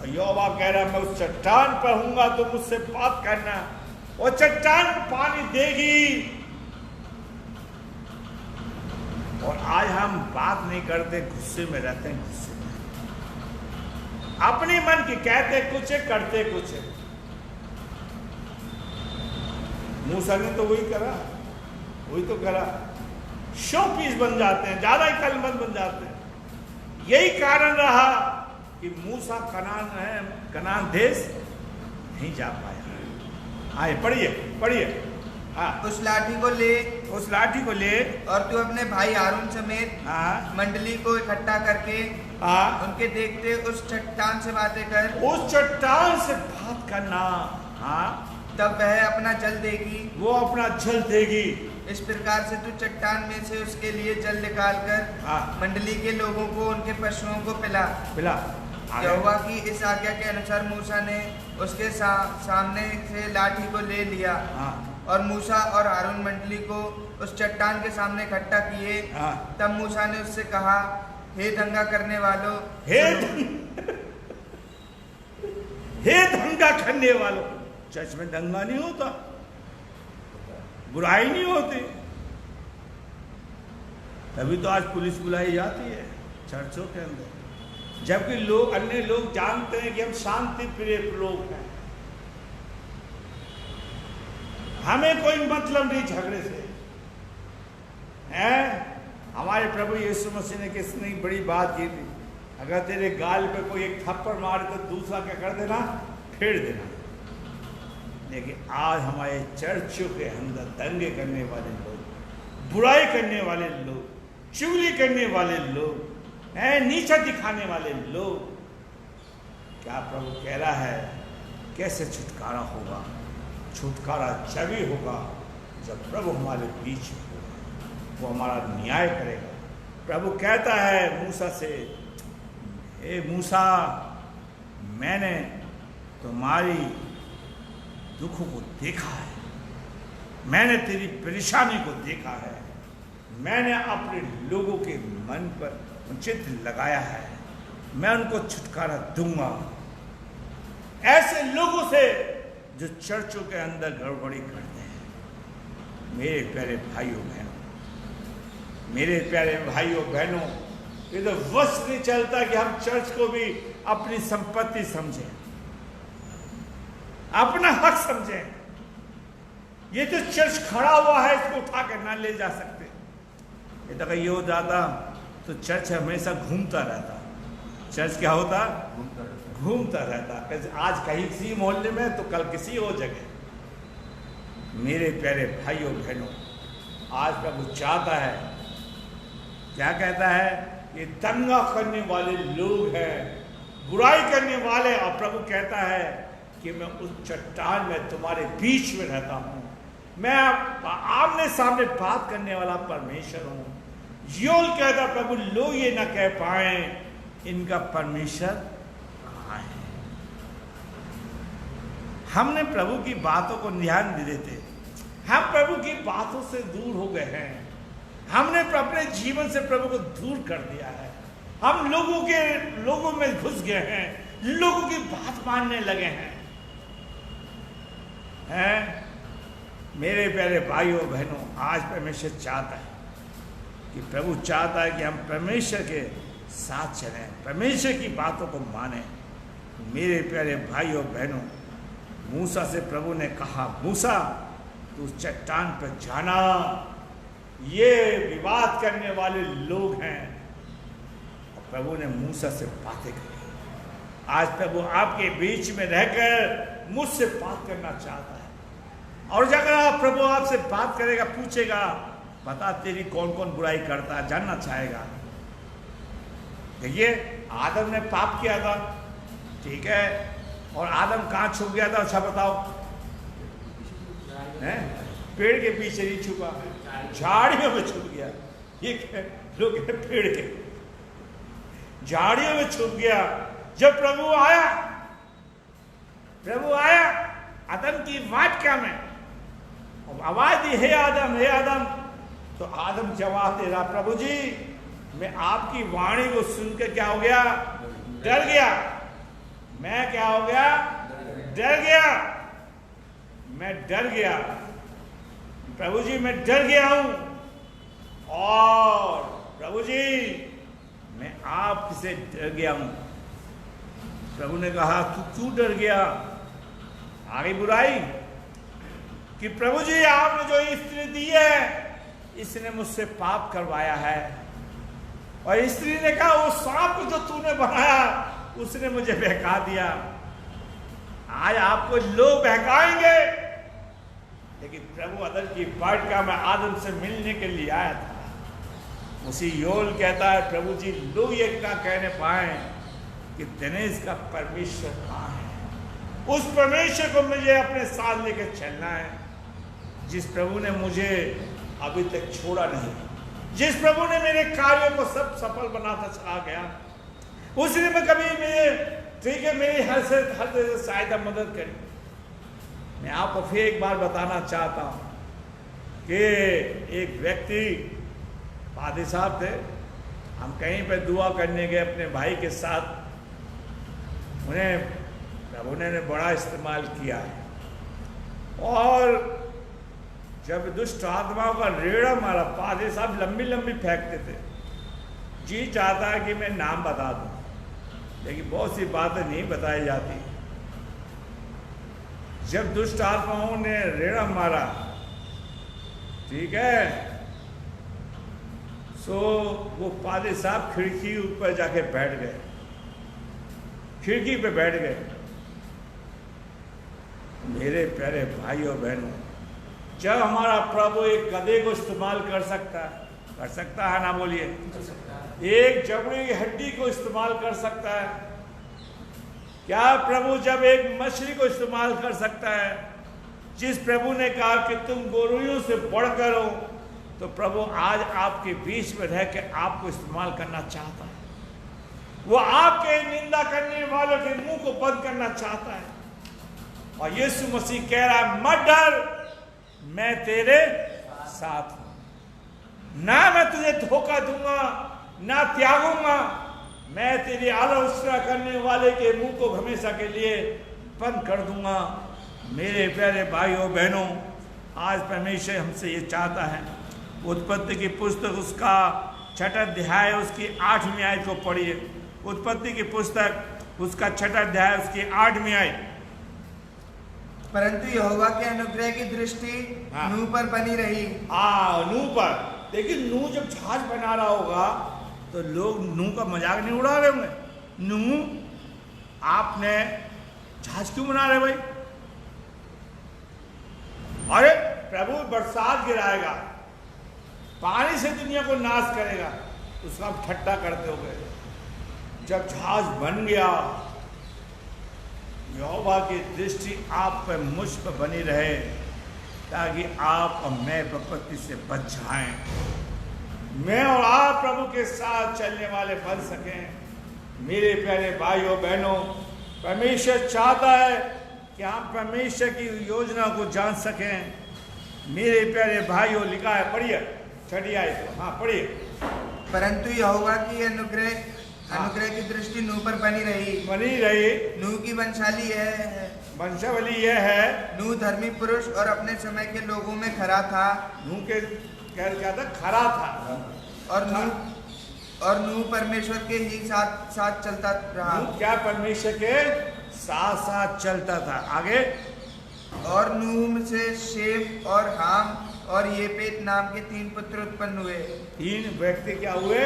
और यहोवा कह रहा, मैं उस चट्टान पर हूंगा तो मुझसे बात करना, और चट्टान पानी देगी। और आज हम बात नहीं करते, गुस्से में रहते हैं, गुस्से में अपने मन की कहते कुछ है, करते कुछ है। मूसा ने तो वही करा, वही तो करा। शो पीस बन जाते हैं, ज्यादा ही कलमत बन जाते हैं। यही कारण रहा कि मूसा कनान देश नहीं जा पाया। आए पढ़िए पढ़िए। हाँ, उस लाठी को ले, उस लाठी को ले और तू अपने भाई हारून समेत हाँ मंडली को इकट्ठा करके हाँ उनके देखते उस चट्टान से बातें कर, उस चट्टान से बात करना। हाँ तब वह अपना जल देगी। वो अपना जल देगी। इस प्रकार से तू चट्टान में से उसके लिए जल निकाल कर हाँ मंडली के लोगों को उनके पशुओं को पिला। पिला। यहोवा की इस आज्ञा के अनुसार मूसा ने उसके सामने से लाठी को ले लिया हाँ और मूसा और हारून मंडली को उस चट्टान के सामने इकट्ठा किए। हाँ तब मूसा ने उससे कहा, हे दंगा करने वालों, हे दंगा करने वालों। चर्च में दंगा नहीं होता, बुराई नहीं होती, तभी तो आज पुलिस बुलाई जाती है चर्चों के अंदर, जबकि लोग अन्य लोग जानते हैं कि हम शांति प्रिय लोग हैं, हमें कोई मतलब नहीं झगड़े से है। हमारे प्रभु यीशु मसीह ने कितनी बड़ी बात की थी, अगर तेरे गाल पे कोई एक थप्पड़ मारे तो दूसरा क्या कर देना, फेर देना। लेकिन आज हमारे चर्चों के अंदर दंगे करने वाले लोग, बुराई करने वाले लोग, चुगली करने वाले लोग, नीचा दिखाने वाले लोग, क्या प्रभु कह रहा है कैसे छुटकारा होगा? छुटकारा जब ही होगा जब प्रभु हमारे बीच में होगा, वो हमारा न्याय करेगा। प्रभु कहता है मूसा से, हे मूसा, मैंने तुम्हारी दुखों को देखा है, मैंने तेरी परेशानी को देखा है, मैंने अपने लोगों के मन पर चित्र लगाया है, मैं उनको छुटकारा दूंगा ऐसे लोगों से जो चर्चों के अंदर गड़बड़ी करते हैं। मेरे प्यारे भाइयों बहनों, मेरे प्यारे भाइयों बहनों, ये तो वश नहीं चलता कि हम चर्च को भी अपनी संपत्ति समझें, अपना हक समझें। ये तो चर्च खड़ा हुआ है, इसको उठा कर ना ले जा सकते। ये तो ये हो जाता तो चर्च हमेशा घूमता रहता। चर्च क्या होता? घूमता रहता। आज कहीं किसी मोहल्ले में तो कल किसी और जगह। मेरे प्यारे भाइयों बहनों, आज प्रभु चाहता है, क्या कहता है? ये दंगा करने वाले लोग हैं, बुराई करने वाले, और प्रभु कहता है कि मैं उस चट्टान में तुम्हारे बीच में रहता हूं, मैं आमने सामने बात करने वाला परमेश्वर हूं। योल कहता प्रभु, लोग ये ना कह पाए इनका परमेश्वर कहां है। हमने प्रभु की बातों को ध्यान दे देते, हम प्रभु की बातों से दूर हो गए हैं, हमने अपने जीवन से प्रभु को दूर कर दिया है। हम लोगों में घुस गए हैं, लोगों की बात मानने लगे हैं। मेरे प्यारे भाइयों बहनों, आज परमेश्वर चाहता है कि प्रभु चाहता है कि हम परमेश्वर के साथ चलें, परमेश्वर की बातों को मानें। मेरे प्यारे भाइयों बहनों, मूसा से प्रभु ने कहा, मूसा तू चट्टान पर जाना, ये विवाद करने वाले लोग हैं। और प्रभु ने मूसा से बातें की। आज प्रभु आपके बीच में रहकर मुझसे बात करना चाहता है। और अगर प्रभु आपसे बात करेगा, पूछेगा, बता तेरी कौन कौन बुराई करता है, जानना चाहेगा। देखिए, आदम ने पाप किया था, ठीक है, और आदम कहाँ छुप गया था? अच्छा बताओ, हैं? पेड़ के पीछे नहीं छुपा, झाड़ियों में छुप गया। ये लोग पेड़ के झाड़ियों में छुप गया। जब प्रभु आया आदम की वाटिका में, आवाज दी, हे आदम, हे आदम। तो आदम जवाब दे रहा, प्रभु जी मैं आपकी वाणी को सुनकर क्या हो गया? डर गया। मैं क्या हो गया? डर गया। मैं डर गया प्रभु जी, मैं डर गया हूं। और प्रभु जी मैं आपसे डर गया हूं। प्रभु ने कहा, तू क्यों डर गया? आ गई बुराई कि प्रभु जी आपने जो स्त्री दी है, इसने मुझसे पाप करवाया है। और स्त्री ने कहा, वो सांप जो तूने बनाया उसने मुझे बहका दिया। आज आपको लोग बहकाएंगे, लेकिन प्रभु अदर की वाटिका में आदम से मिलने के लिए आया था। उसी योल कहता है, प्रभु जी लोग ये क्या कहने पाए कि दिनेश का परमेश्वर कहाँ है। उस परमेश्वर को मुझे अपने साथ लेकर चलना है, जिस प्रभु ने मुझे अभी तक छोड़ा नहीं, जिस प्रभु ने मेरे कार्यों को सब सफल बनाता चला गया, उसने मैं कभी मेरे ठीक है मेरी हर से सहायता मदद करी। मैं आपको फिर एक बार बताना चाहता हूँ कि एक व्यक्ति पादी साहब थे, हम कहीं पे दुआ करने गए अपने भाई के साथ, उन्हें प्रभु ने बड़ा इस्तेमाल किया है। और जब दुष्ट आत्माओं का रेड़ा मारा, पादी साहब लंबी लंबी फेंकते थे। जी चाहता है कि मैं नाम बता दूं, लेकिन बहुत सी बातें नहीं बताई जाती। जब दुष्ट आत्माओं ने रेड़ा मारा, ठीक है, सो वो पादी साहब खिड़की ऊपर जाके बैठ गए, खिड़की पे बैठ गए। मेरे प्यारे भाइयों बहनों, जब हमारा प्रभु एक गधे को इस्तेमाल कर सकता है ना, बोलिए, एक जबड़े की हड्डी को इस्तेमाल कर सकता है, क्या प्रभु जब एक मछली को इस्तेमाल कर सकता है? जिस प्रभु ने कहा कि तुम गोरुओं से बढ़कर हो, तो प्रभु आज आपके बीच में रह के आपको इस्तेमाल करना चाहता है। वो आपके निंदा करने वालों के मुंह को बंद करना चाहता है। और यीशु मसीह कह रहा है, मत डर, मैं तेरे साथ हूं, ना मैं तुझे धोखा दूंगा, ना त्यागूंगा, मैं तेरी आलोचना करने वाले के मुंह को हमेशा के लिए बंद कर दूंगा। मेरे प्यारे भाइयों बहनों, आज परमेश्वर हमसे ये चाहता है। उत्पत्ति की पुस्तक उसका 6वां अध्याय उसकी 8वीं आयत को पढ़िए। उत्पत्ति की पुस्तक उसका 6वां अध्याय उसकी 8वीं आयत। परंतु यहोवा के अनुग्रह की दृष्टि नूह पर बनी रही। नूह पर। लेकिन नूह जब जहाज बना रहा होगा तो लोग नूह का मजाक नहीं उड़ा रहे होंगे। नूह, आपने जहाज क्यों बना रहे भाई? अरे प्रभु बरसात गिराएगा, पानी से दुनिया को नाश करेगा, उसका आप ठट्टा करते हो गए। जब जहाज बन गया, यहोवा की दृष्टि आप पर, मुझ पर बनी रहे, ताकि आप और मैं विपत्ति से बच जाएं, मैं और आप प्रभु के साथ चलने वाले बन सकें। मेरे प्यारे भाइयों बहनों, परमेश्वर चाहता है कि हम परमेश्वर की योजना को जान सकें। मेरे प्यारे भाइयों, लिखा है, पढ़िए 6वीं आयत को, हाँ पढ़िए। परंतु यहोवा की अनुग्रह की दृष्टि नूह पर बनी रही। नूह की वंशावली यह है, नूह धर्मी पुरुष और अपने समय के लोगों में खरा था। नूह के क्या था? खरा था। और नूह परमेश्वर के ही साथ चलता रहा। नूह क्या? परमेश्वर के साथ साथ चलता था। आगे, और नूह से शेम और हाम और येपेत नाम के 3 पुत्र उत्पन्न हुए। 3 व्यक्ति क्या हुए?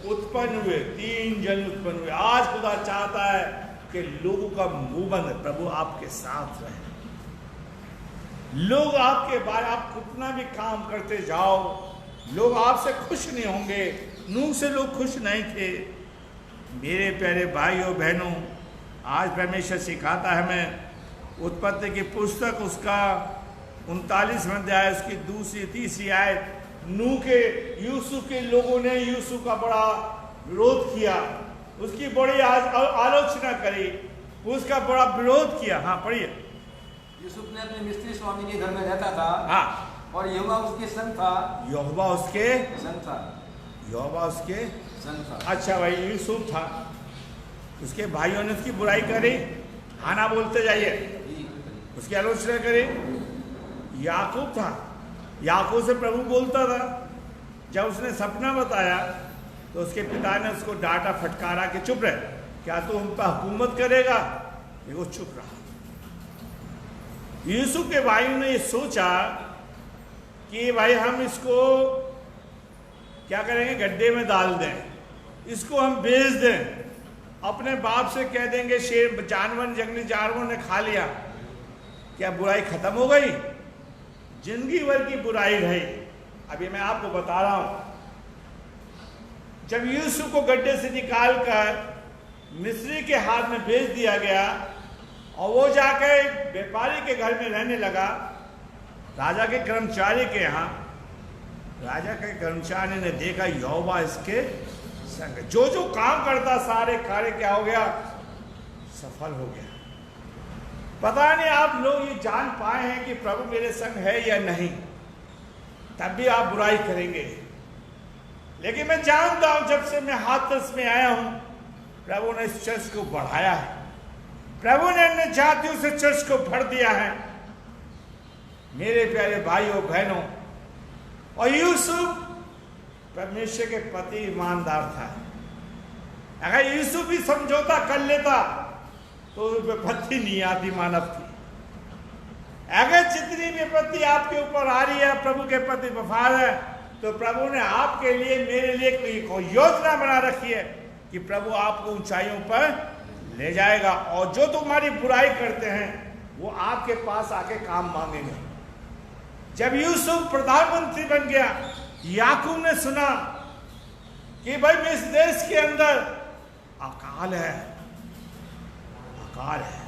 उत्पन्न हुए, 3 जन उत्पन्न हुए। आज खुदा चाहता है कि लोगों का मुंह बंद, प्रभु आपके साथ रहे। लोग आपके बारे, आप कितना भी काम करते जाओ, लोग आपसे खुश नहीं होंगे। नूह से लोग खुश नहीं थे। मेरे प्यारे भाइयों बहनों, आज परमेश्वर सिखाता है हमें। उत्पत्ति की पुस्तक उसका 39वां अध्याय उसकी 2-3 आयत। नूह के यूसुफ के लोगों ने यूसुफ का बड़ा विरोध किया, उसकी बड़ी आलोचना करी, उसका बड़ा विरोध किया। हाँ पढ़िए। यूसुफ ने अपने मिस्त्री स्वामी के घर में रहता था। हाँ, और यहोवा उसके संग था। यहोवा उसके संग था। यहोवा उसके संग था। अच्छा भाई, यूसुफ था, उसके भाइयों ने उसकी बुराई करी, हाना बोलते जाइए, उसकी आलोचना करी। याकूब था, याकूब से प्रभु बोलता था। जब उसने सपना बताया तो उसके पिता ने उसको डांटा, फटकारा कि चुप रहे, क्या तू हम पर हुकूमत करेगा? ये वो चुप रहा। यूसुफ के भाइयों ने ये सोचा कि भाई हम इसको क्या करेंगे, गड्ढे में डाल दें, इसको हम बेच दें, अपने बाप से कह देंगे शेर जानवर, जंगली जानवरों ने खा लिया। क्या बुराई खत्म हो गई? जिंदगी भर की बुराई रही। अभी मैं आपको बता रहा हूं, जब यूसुफ को गड्ढे से निकालकर मिस्री के हाथ में भेज दिया गया और वो जाकर व्यापारी के घर में रहने लगा, राजा के कर्मचारी के यहाँ, राजा के कर्मचारी ने देखा यहोवा इसके संग, जो जो काम करता सारे कार्य क्या हो गया, सफल हो गया। पता नहीं आप लोग ये जान पाए हैं कि प्रभु मेरे संग है या नहीं, तब भी आप बुराई करेंगे। लेकिन मैं जानता हूं जब से मैं हाथरस में आया हूं, प्रभु ने इस चर्च को बढ़ाया है, प्रभु ने अन्य जातियों से चर्च को भर दिया है। मेरे प्यारे भाइयों बहनों, और यूसुफ परमेश्वर के प्रति ईमानदार था। अगर यूसुफ भी समझौता कर लेता तो विपत्ति नहीं आती, मानव की। अगर जितनी विपत्ति आपके ऊपर आ रही है, प्रभु के प्रति वफादार है, तो प्रभु ने आपके लिए, मेरे लिए कोई योजना बना रखी है कि प्रभु आपको ऊंचाइयों पर ले जाएगा। और जो तुम्हारी बुराई करते हैं वो आपके पास आके काम मांगेंगे। जब यूसुफ प्रधानमंत्री बन गया, याकूब ने सुना कि भाई इस देश के अंदर अकाल है, अकाल है,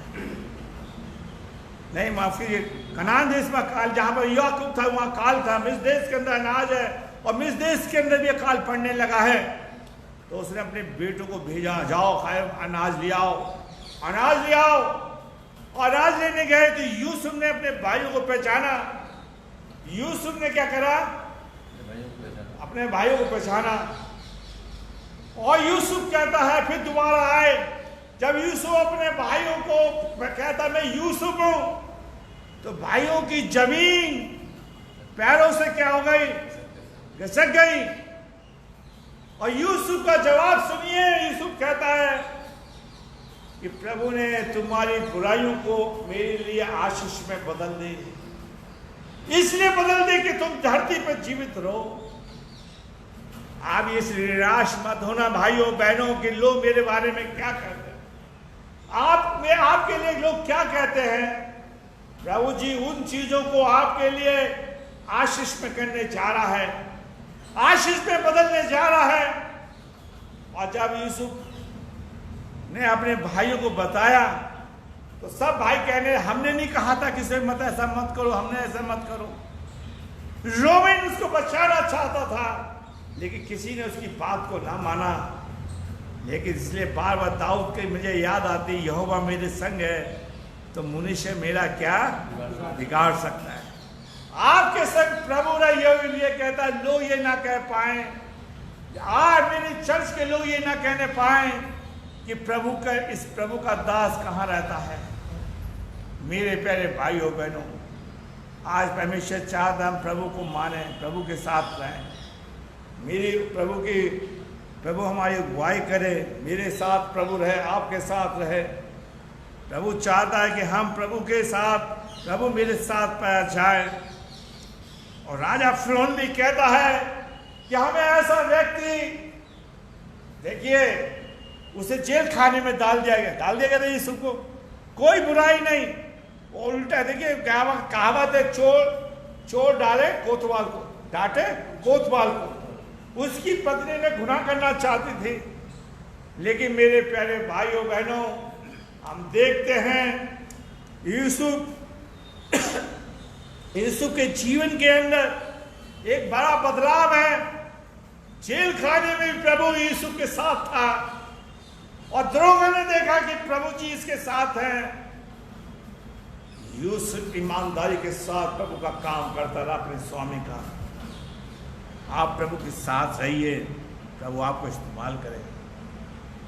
नहीं माफ कीजिए, कनान देश में अकाल, जहां पर याकूब था वहां अकाल था। मिस्र देश के अंदर अनाज है और मिस्र देश के अंदर भी अकाल पड़ने लगा है। तो उसने अपने बेटों को भेजा, जाओ खाए अनाज ले आओ, अनाज ले आओ। अनाज लेने गए तो यूसुफ ने अपने भाइयों को पहचाना। यूसुफ ने क्या करा, अपने भाइयों को पहचाना। और यूसुफ कहता है फिर दोबारा आए। जब यूसुफ अपने भाइयों को कहता मैं यूसुफ हूं, तो भाइयों की जमीन पैरों से क्या हो गई, घिसक गई। और यूसुफ का जवाब सुनिए। यूसुफ कहता है कि प्रभु ने तुम्हारी बुराइयों को मेरे लिए आशीष में बदल दी, इसलिए बदल दे कि तुम धरती पर जीवित रहो। आप इस निराश मत होना भाइयों बहनों के लोग मेरे बारे में क्या कहते हैं, आपके लिए लोग क्या कहते हैं। प्रभु जी उन चीजों को आपके लिए आशीष में करने जा रहा है, आशीष में बदलने जा रहा है। और जब यूसुफ ने अपने भाइयों को बताया तो सब भाई कहने हमने नहीं कहा था किसी मत ऐसा मत करो, हमने ऐसा मत करो। रोमन उसको बचाना चाहता था लेकिन किसी ने उसकी बात को ना माना। लेकिन इसलिए बार बार दाऊद के मुझे याद आती, यहोवा मेरे संग है तो मनुष्य मेरा क्या बिगाड़ सकता है। आपके संग प्रभु ये कहता है, लोग ये ना कह पाए, आज मेरी चर्च के लोग ये ना कहने पाए कि इस प्रभु का दास कहाँ रहता है। मेरे प्यारे भाइयों बहनों, आज परमेश्वर चाहता हम प्रभु को माने, प्रभु के साथ रहें। प्रभु हमारी अगुवाई करे, मेरे साथ प्रभु रहे, आपके साथ रहे। प्रभु चाहता है कि हम प्रभु के साथ, प्रभु मेरे साथ पैर जाए। और राजा फिरौन भी कहता है कि हमें ऐसा व्यक्ति, देखिए उसे जेल खाने में डाल दिया गया था यीशु को, कोई बुराई नहीं। और उल्टा देखिए कहावत है, चोर डाले कोतवाल को, डांटे कोतवाल को। उसकी पत्नी ने गुनाह करना चाहती थी, लेकिन मेरे प्यारे भाइयों बहनों हम देखते हैं यूसुफ के जीवन के अंदर एक बड़ा बदलाव है। जेल खाने में प्रभु यूसुफ के साथ था और दरोगा ने देखा कि प्रभु जी इसके साथ हैं। यूसुफ ईमानदारी के साथ प्रभु का काम करता रहा, अपने स्वामी का। आप प्रभु के साथ रहिए, प्रभु आपको इस्तेमाल करें।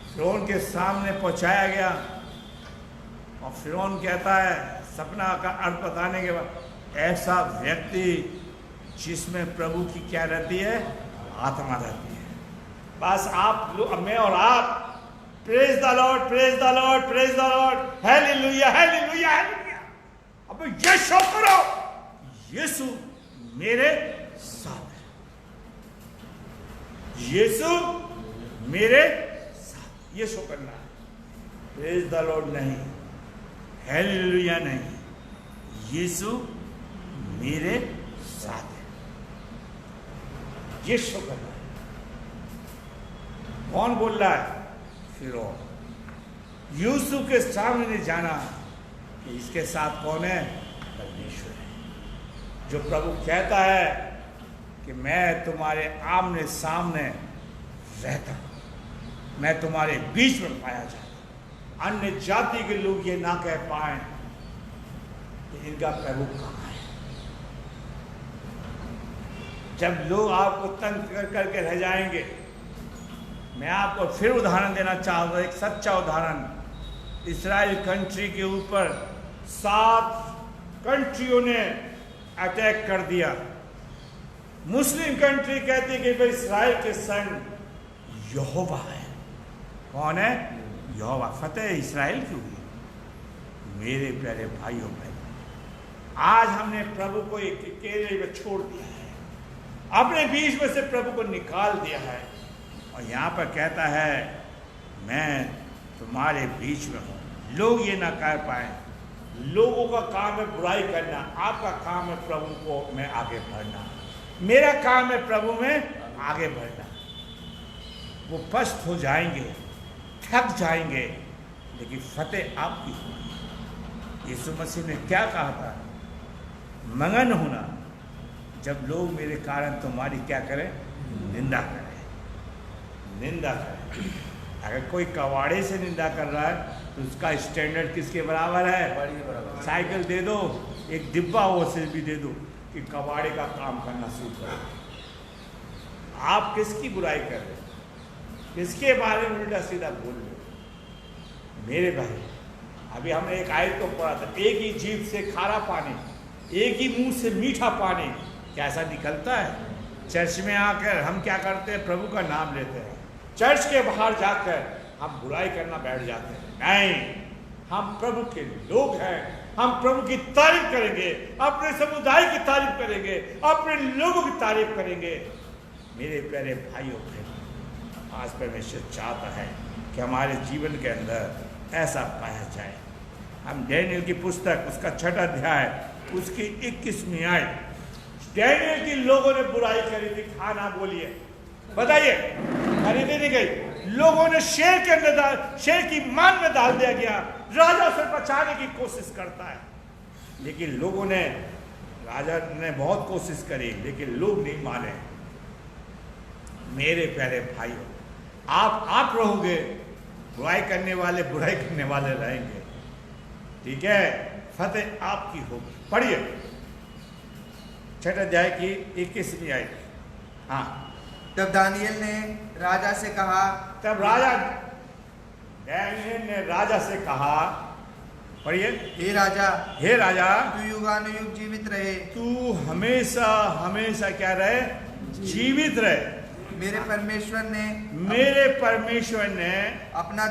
फिरौन के सामने पहुंचाया गया और फिरौन कहता है सपना का अर्थ बताने के बाद, ऐसा व्यक्ति जिसमें प्रभु की क्या रहती है, आत्मा रहती है। बस आप लोग, मैं और आप, praise the Lord, praise the Lord, praise the Lord, hallelujah, hallelujah, hallelujah. अब ये शो करो, यीशु मेरे साथ है, यीशु मेरे साथ, ये शो करना है। प्रेज द लॉर्ड नहीं, हालेलुया नहीं, यीशु मेरे साथ है। ये शुक्र है। कौन बोल रहा है? फिरौन। यूसुफ के सामने जाना कि इसके साथ कौन है? परमेश्वर है। जो प्रभु कहता है कि मैं तुम्हारे आमने सामने रहता हूं, मैं तुम्हारे बीच में पाया जाता। अन्य जाति के लोग ये ना कह पाए कि इनका प्रभु कहाँ है। जब लोग आपको तंग कर करके रह जाएंगे, मैं आपको फिर उदाहरण देना चाहूंगा, एक सच्चा उदाहरण। इस्राएल कंट्री के ऊपर 7 कंट्रियों ने अटैक कर दिया। मुस्लिम कंट्री कहती कि भाई इस्राएल के संग यहोवा है। कौन है? यहोवा। फतेह इस्राएल की हुई। मेरे प्यारे भाइयों बहनों, आज हमने प्रभु को एक अकेले में छोड़ दिया है, अपने बीच में से प्रभु को निकाल दिया है, और यहाँ पर कहता है मैं तुम्हारे बीच में हूँ। लोग ये ना कह पाए। लोगों का काम है बुराई करना, आपका काम है प्रभु को में आगे बढ़ना। मेरा काम है प्रभु में आगे बढ़ना। वो पस्त हो जाएंगे, थक जाएंगे, लेकिन फतेह आपकी होगी। यीशु मसीह ने क्या कहा था? मगन होना जब लोग मेरे कारण तुम्हारी क्या करें? निंदा करें। निंदा करें। अगर कोई कबाड़े से निंदा कर रहा है तो उसका स्टैंडर्ड किसके बराबर है? साइकिल दे दो, एक डिब्बा वो से भी दे दो कि कबाड़े का काम करना शुरू करो। आप किसकी बुराई कर रहे हो? किसके बारे में उल्टा सीधा बोल रहे हो? मेरे भाई, अभी हमने एक आयत को पढ़ा था, एक ही जीभ से खारा पानी, एक ही मुंह से मीठा पानी कैसा निकलता है। चर्च में आकर हम क्या करते हैं? प्रभु का नाम लेते हैं। चर्च के बाहर जाकर हम बुराई करना बैठ जाते हैं। नहीं, हम प्रभु के लोग हैं। हम प्रभु की तारीफ करेंगे, अपने समुदाय की तारीफ करेंगे, अपने लोगों की तारीफ करेंगे। मेरे प्यारे भाइयों बहनों, आज परमेश्वर चाहता है कि हमारे जीवन के अंदर ऐसा पाया जाए। हम डैनियल की पुस्तक उसका 6वां अध्याय उसकी 21वीं आयत, डैनियल की लोगों ने बुराई करी थी। खाना बोलिए, बताइए, खरीदी नहीं गई। लोगों ने शेर के अंदर शेर की मान में डाल दिया गया। राजा से बचाने की कोशिश करता है, लेकिन लोगों ने, राजा ने बहुत कोशिश करी, लेकिन लोग नहीं माने। मेरे प्यारे भाइयों, आप रहोगे, बुराई करने वाले बुराई करने वाले रहेंगे। ठीक है? फतेह आपकी होगी। पढ़िए 6वां अध्याय की 21वीं आयत। हाँ। तब दानियल ने राजा से कहा, डैनियल ने राजा से कहा, पढ़िए, हे राजा, हे राजा, तू युगानुयुग जीवित रहे। तू हमेशा हमेशा क्या रहे? जीवित रहे। मेरे परमेश्वर ने अपना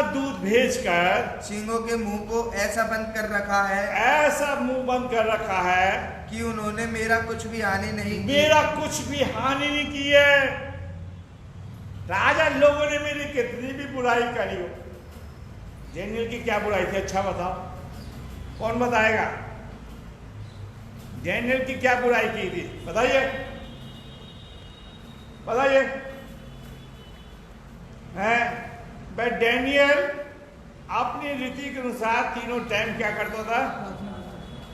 दूध भेजकर सिंहों के मुंह को ऐसा बंद कर रखा है, ऐसा मुंह बंद कर रखा है कि उन्होंने मेरा कुछ भी हानि नहीं की है। राजा, लोगों ने मेरी कितनी भी बुराई करी हो। डैनियल की क्या बुराई थी? अच्छा बताओ, कौन बताएगा? डैनियल की क्या बुराई की थी? बताइए। बट डैनियल अपनी रीति के अनुसार तीनों टाइम क्या करता था?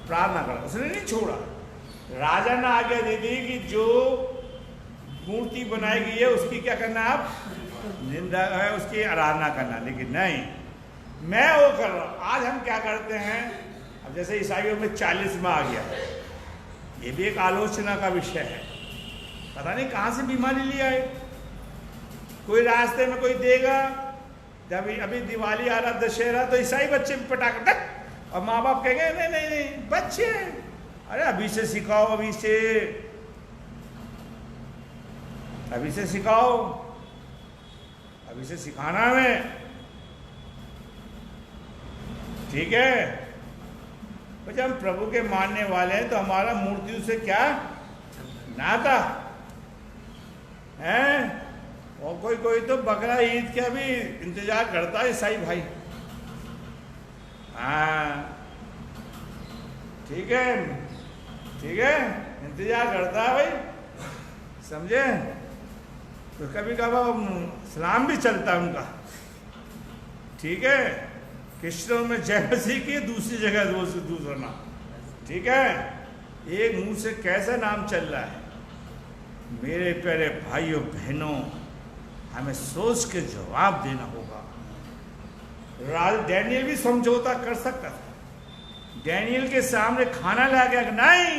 प्रार्थना करता। उसने नहीं छोड़ा। राजा ने आज्ञा दे दी कि जो मूर्ति बनाई गई है उसकी क्या करना? आप निंदा है, उसकी आराधना करना। लेकिन नहीं, मैं वो कर रहा हूं। आज हम क्या करते हैं? अब जैसे ईसाइयों में 40वां आ गया, ये भी एक आलोचना का विषय है। पता नहीं कहाँ से बीमारी लिया है। कोई रास्ते में कोई देगा, जब अभी दिवाली आ रहा, दशहरा, तो ईसाई बच्चे पटाखे टक, और माँ बाप कहेंगे नहीं नहीं नहीं बच्चे, अरे अभी से सिखाओ, अभी से सिखाओ, अभी से सिखाना हमें। ठीक है? तो जब हम प्रभु के मानने वाले हैं तो हमारा मूर्तियों से क्या नाता है? और कोई तो बकरा ईद का भी इंतजार करता है ईसाई भाई। हाँ, ठीक है, ठीक है, इंतजार करता है भाई, समझे। तो कभी कभार सलाम भी चलता है उनका, ठीक है। कृष्ण में जय मसीह की, दूसरी जगह दूसरा नाम, ठीक है। एक मुंह से कैसा नाम चल रहा है। मेरे प्यारे भाइयों बहनों, हमें सोच के जवाब देना होगा। डैनियल भी समझौता कर सकता था। डैनियल के सामने खाना ला गया, नहीं,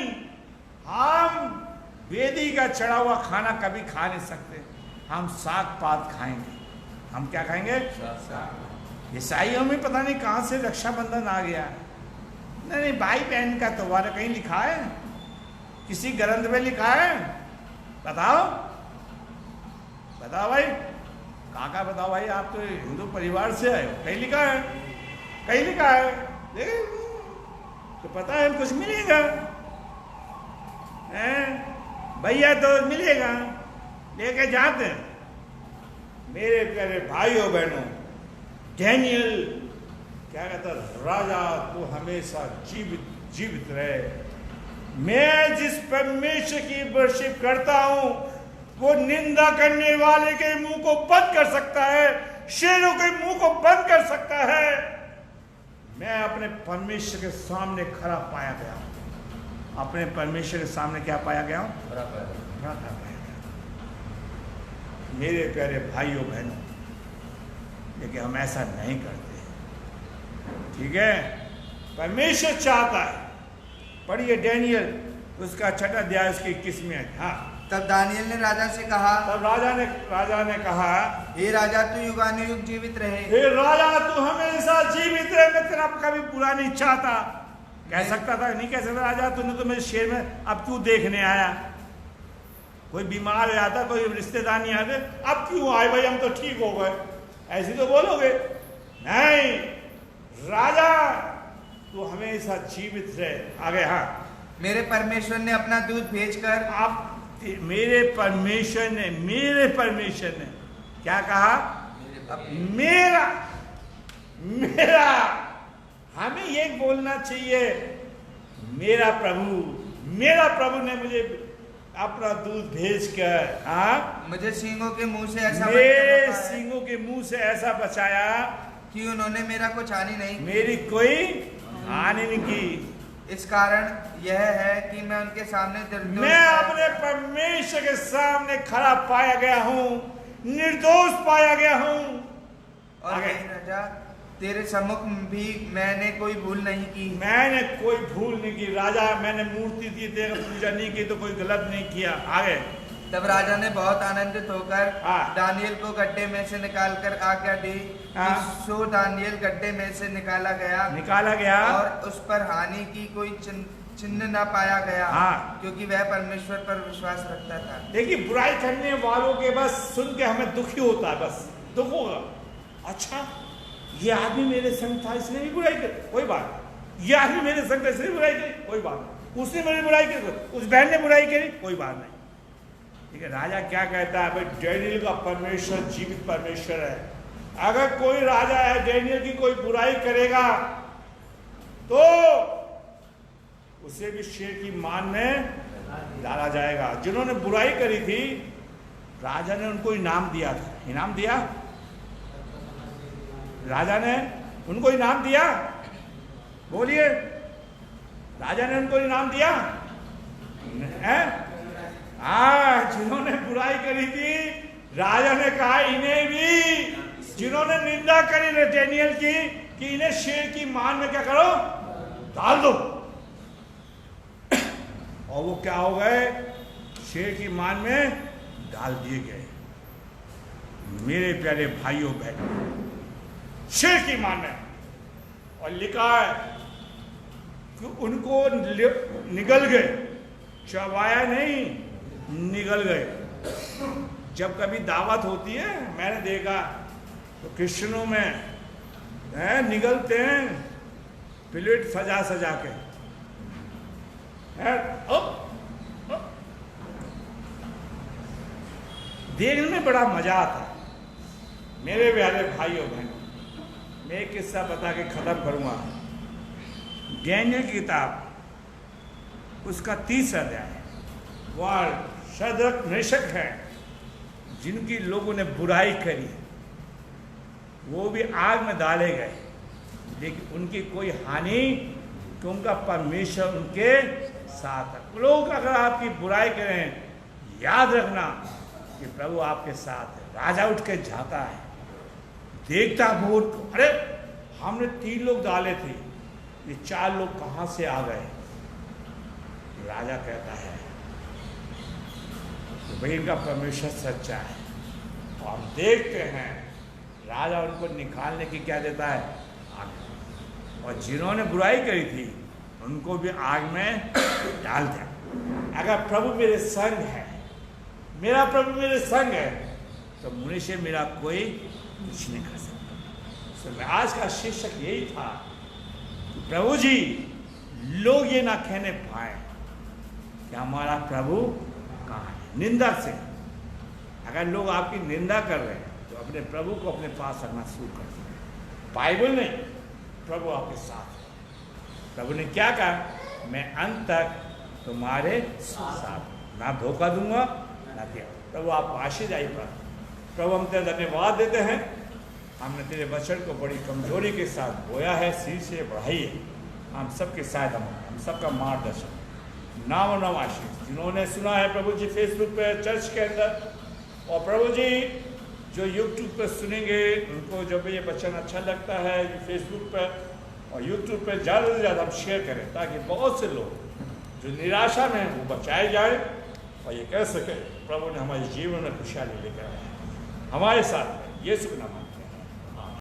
हम वेदी का चढ़ा हुआ खाना कभी खा नहीं सकते, हम साग पात खाएंगे। हम क्या खाएंगे? ईसाइयों में पता नहीं कहां से रक्षाबंधन आ गया। नहीं, भाई बहन का त्योहार कहीं लिखा है? किसी ग्रंथ में लिखा है? बताओ, बताओ भाई, काका बताओ भाई, आप तो हिंदू परिवार से आए हो, कहीं लिखा है? कहीं लिखा है? तो पता है कुछ मिलेगा, भैया तो मिलेगा, लेके जाते हैं। मेरे प्यारे भाइयों बहनों, डैनियल क्या कहता, राजा तो हमेशा जीवित रहे। मैं जिस परमेश्वर की वर्शिप करता हूं, वो निंदा करने वाले के मुंह को बंद कर सकता है, शेरों के मुंह को बंद कर सकता है। मैं अपने परमेश्वर के सामने खड़ा पाया गया हूं। अपने परमेश्वर के सामने क्या पाया गया हूं? खड़ा पाया गया। मेरे प्यारे भाइयों बहनों, लेकिन हम ऐसा नहीं करते, ठीक है। परमेश्वर चाहता है, पढ़िए डैनियल उसका 6 अध्याय उसकी 21 है। हाँ, तब दानियल ने राजा से कहा, तब राजा ने कहा, हे राजा तू युगानुयुग जीवित रहे। हे राजा तू हमेशा जीवित रहे, मैं तेरा कभी बुरा नहीं चाहता। कह सकता था? नहीं कह सकता। राजा तूने तो मेरे शहर में अब क्यों देखने आया? कोई बीमार आता, कोई रिश्तेदार नहीं आते, अब क्यों आए भाई, हम तो ठीक हो गए, ऐसे तो बोलोगे? नहीं, राजा तू हमेशा जीवित रहे। आगे, हाँ, मेरे परमेश्वर ने अपना दूत भेजकर, आप मेरे परमेश्वर ने क्या कहा? मेरा हमें ये बोलना चाहिए, मेरा प्रभु ने मुझे अपना दूध भेजकर, हाँ, मुझे सिंहों के मुंह से ऐसा बचाया कि उन्होंने मेरा कुछ हानि नहीं, मेरी कोई हानि नहीं की। इस कारण यह है कि मैं उनके सामने मैं अपने परमेश्वर के सामने खड़ा पाया गया हूँ, निर्दोष पाया गया हूँ। और राजा तेरे सम्मुख भी मैंने कोई भूल नहीं की। मैंने कोई भूल नहीं की राजा, मैंने मूर्ति दी, तेरे पूजा नहीं की, तो कोई गलत नहीं किया। आगे, तब राजा ने बहुत आनंदित होकर दानियल को गड्ढे में से निकालकर आज्ञा दी। सो दानियल गड्ढे में से निकाला गया और उस पर हानि की कोई चिन्ह न पाया गया, क्योंकि वह परमेश्वर पर विश्वास रखता था। देखिए, बुराई करने वालों के बस सुन के हमें दुखी होता है, बस दुख होगा। अच्छा, ये आदमी मेरे संग था, इसने भी बुराई की, कोई बात। ये आदमी मेरे संग था, इसने बुराई की, कोई बात। उसने मेरी बुराई की, उस बहन ने बुराई की, कोई बात नहीं। ठीक है, राजा क्या कहता है? भाई डैनियल का परमेश्वर जीवित परमेश्वर है। अगर कोई राजा है डैनियल की कोई बुराई करेगा तो उसे भी शेर की मान में डाला जाएगा। जिन्होंने बुराई करी थी, राजा ने उनको इनाम दिया था। इनाम दिया, राजा ने उनको इनाम दिया, बोलिए, राजा ने उनको इनाम दिया है? जिन्होंने बुराई करी थी, राजा ने कहा इन्हें भी, जिन्होंने निंदा करी डैनियल की, कि इन्हें शेर की मान में क्या करो, डाल दो। और वो क्या हो गए? शेर की मान में डाल दिए गए। मेरे प्यारे भाइयों बहनों, शेर की मान में। और लिखा है कि उनको निगल गए, चबाया नहीं, निगल गए। जब कभी दावत होती है, मैंने देखा तो क्रिश्चियनों में निगलते हैं प्लेट सजा सजा के, देखने में बड़ा मजा आता है। मेरे प्यारे भाइयों बहनों, मैं एक किस्सा बता के खत्म करूंगा। डैनियल की किताब उसका 30 अध्याय है। वह शद्रक मेशक है जिनकी लोगों ने बुराई करी, वो भी आग में डाले गए, लेकिन उनकी कोई हानि, कि उनका परमेश्वर उनके साथ है। लोग अगर आपकी बुराई करें, याद रखना कि प्रभु आपके साथ है। राजा उठ के जाता है, देखता भूत को, अरे हमने 3 लोग डाले थे, ये 4 लोग कहां से आ गए। राजा कहता है तो भाई इनका परमेश्वर सच्चा है। और हम देखते हैं राजा उनको निकालने की क्या देता है, आग। और जिन्होंने बुराई करी थी उनको भी आग में डाल दिया। अगर प्रभु मेरे संग है, मेरा प्रभु मेरे संग है, तो मुझे से मेरा कोई कुछ नहीं कर सकता। तो आज का शीर्षक यही था कि प्रभु जी, लोग ये ना कहने पाए कि हमारा प्रभु कहाँ है। निंदा से, अगर लोग आपकी निंदा कर रहे हैं तो अपने प्रभु को अपने पास रखना शुरू कर दें। बाइबल नहीं, प्रभु आपके साथ है। प्रभु ने क्या कहा, मैं अंत तक तुम्हारे साथ, ना धोखा दूंगा ना क्या। प्रभु आप आशीष आई पर प्रभु हम तेरे धन्यवाद देते हैं। हमने तेरे वचन को बड़ी कमजोरी के साथ बोया है, सिर से बढ़ाई है। हम सबके साथ हम सबका मार्गदर्शन, नाम नाम आशीष। जिन्होंने सुना है प्रभु जी फेसबुक पे, चर्च के अंदर, और प्रभु जी जो यूट्यूब पर सुनेंगे, उनको जब ये वचन अच्छा लगता है फेसबुक पर और यूट्यूब पर ज़्यादा से ज़्यादा हम शेयर करें, ताकि बहुत से लोग जो निराशा में हैं वो बचाए जाए और ये कह सके प्रभु ने हमारे जीवन में खुशहाली लेकर आया, हमारे साथ यीशु का नाम।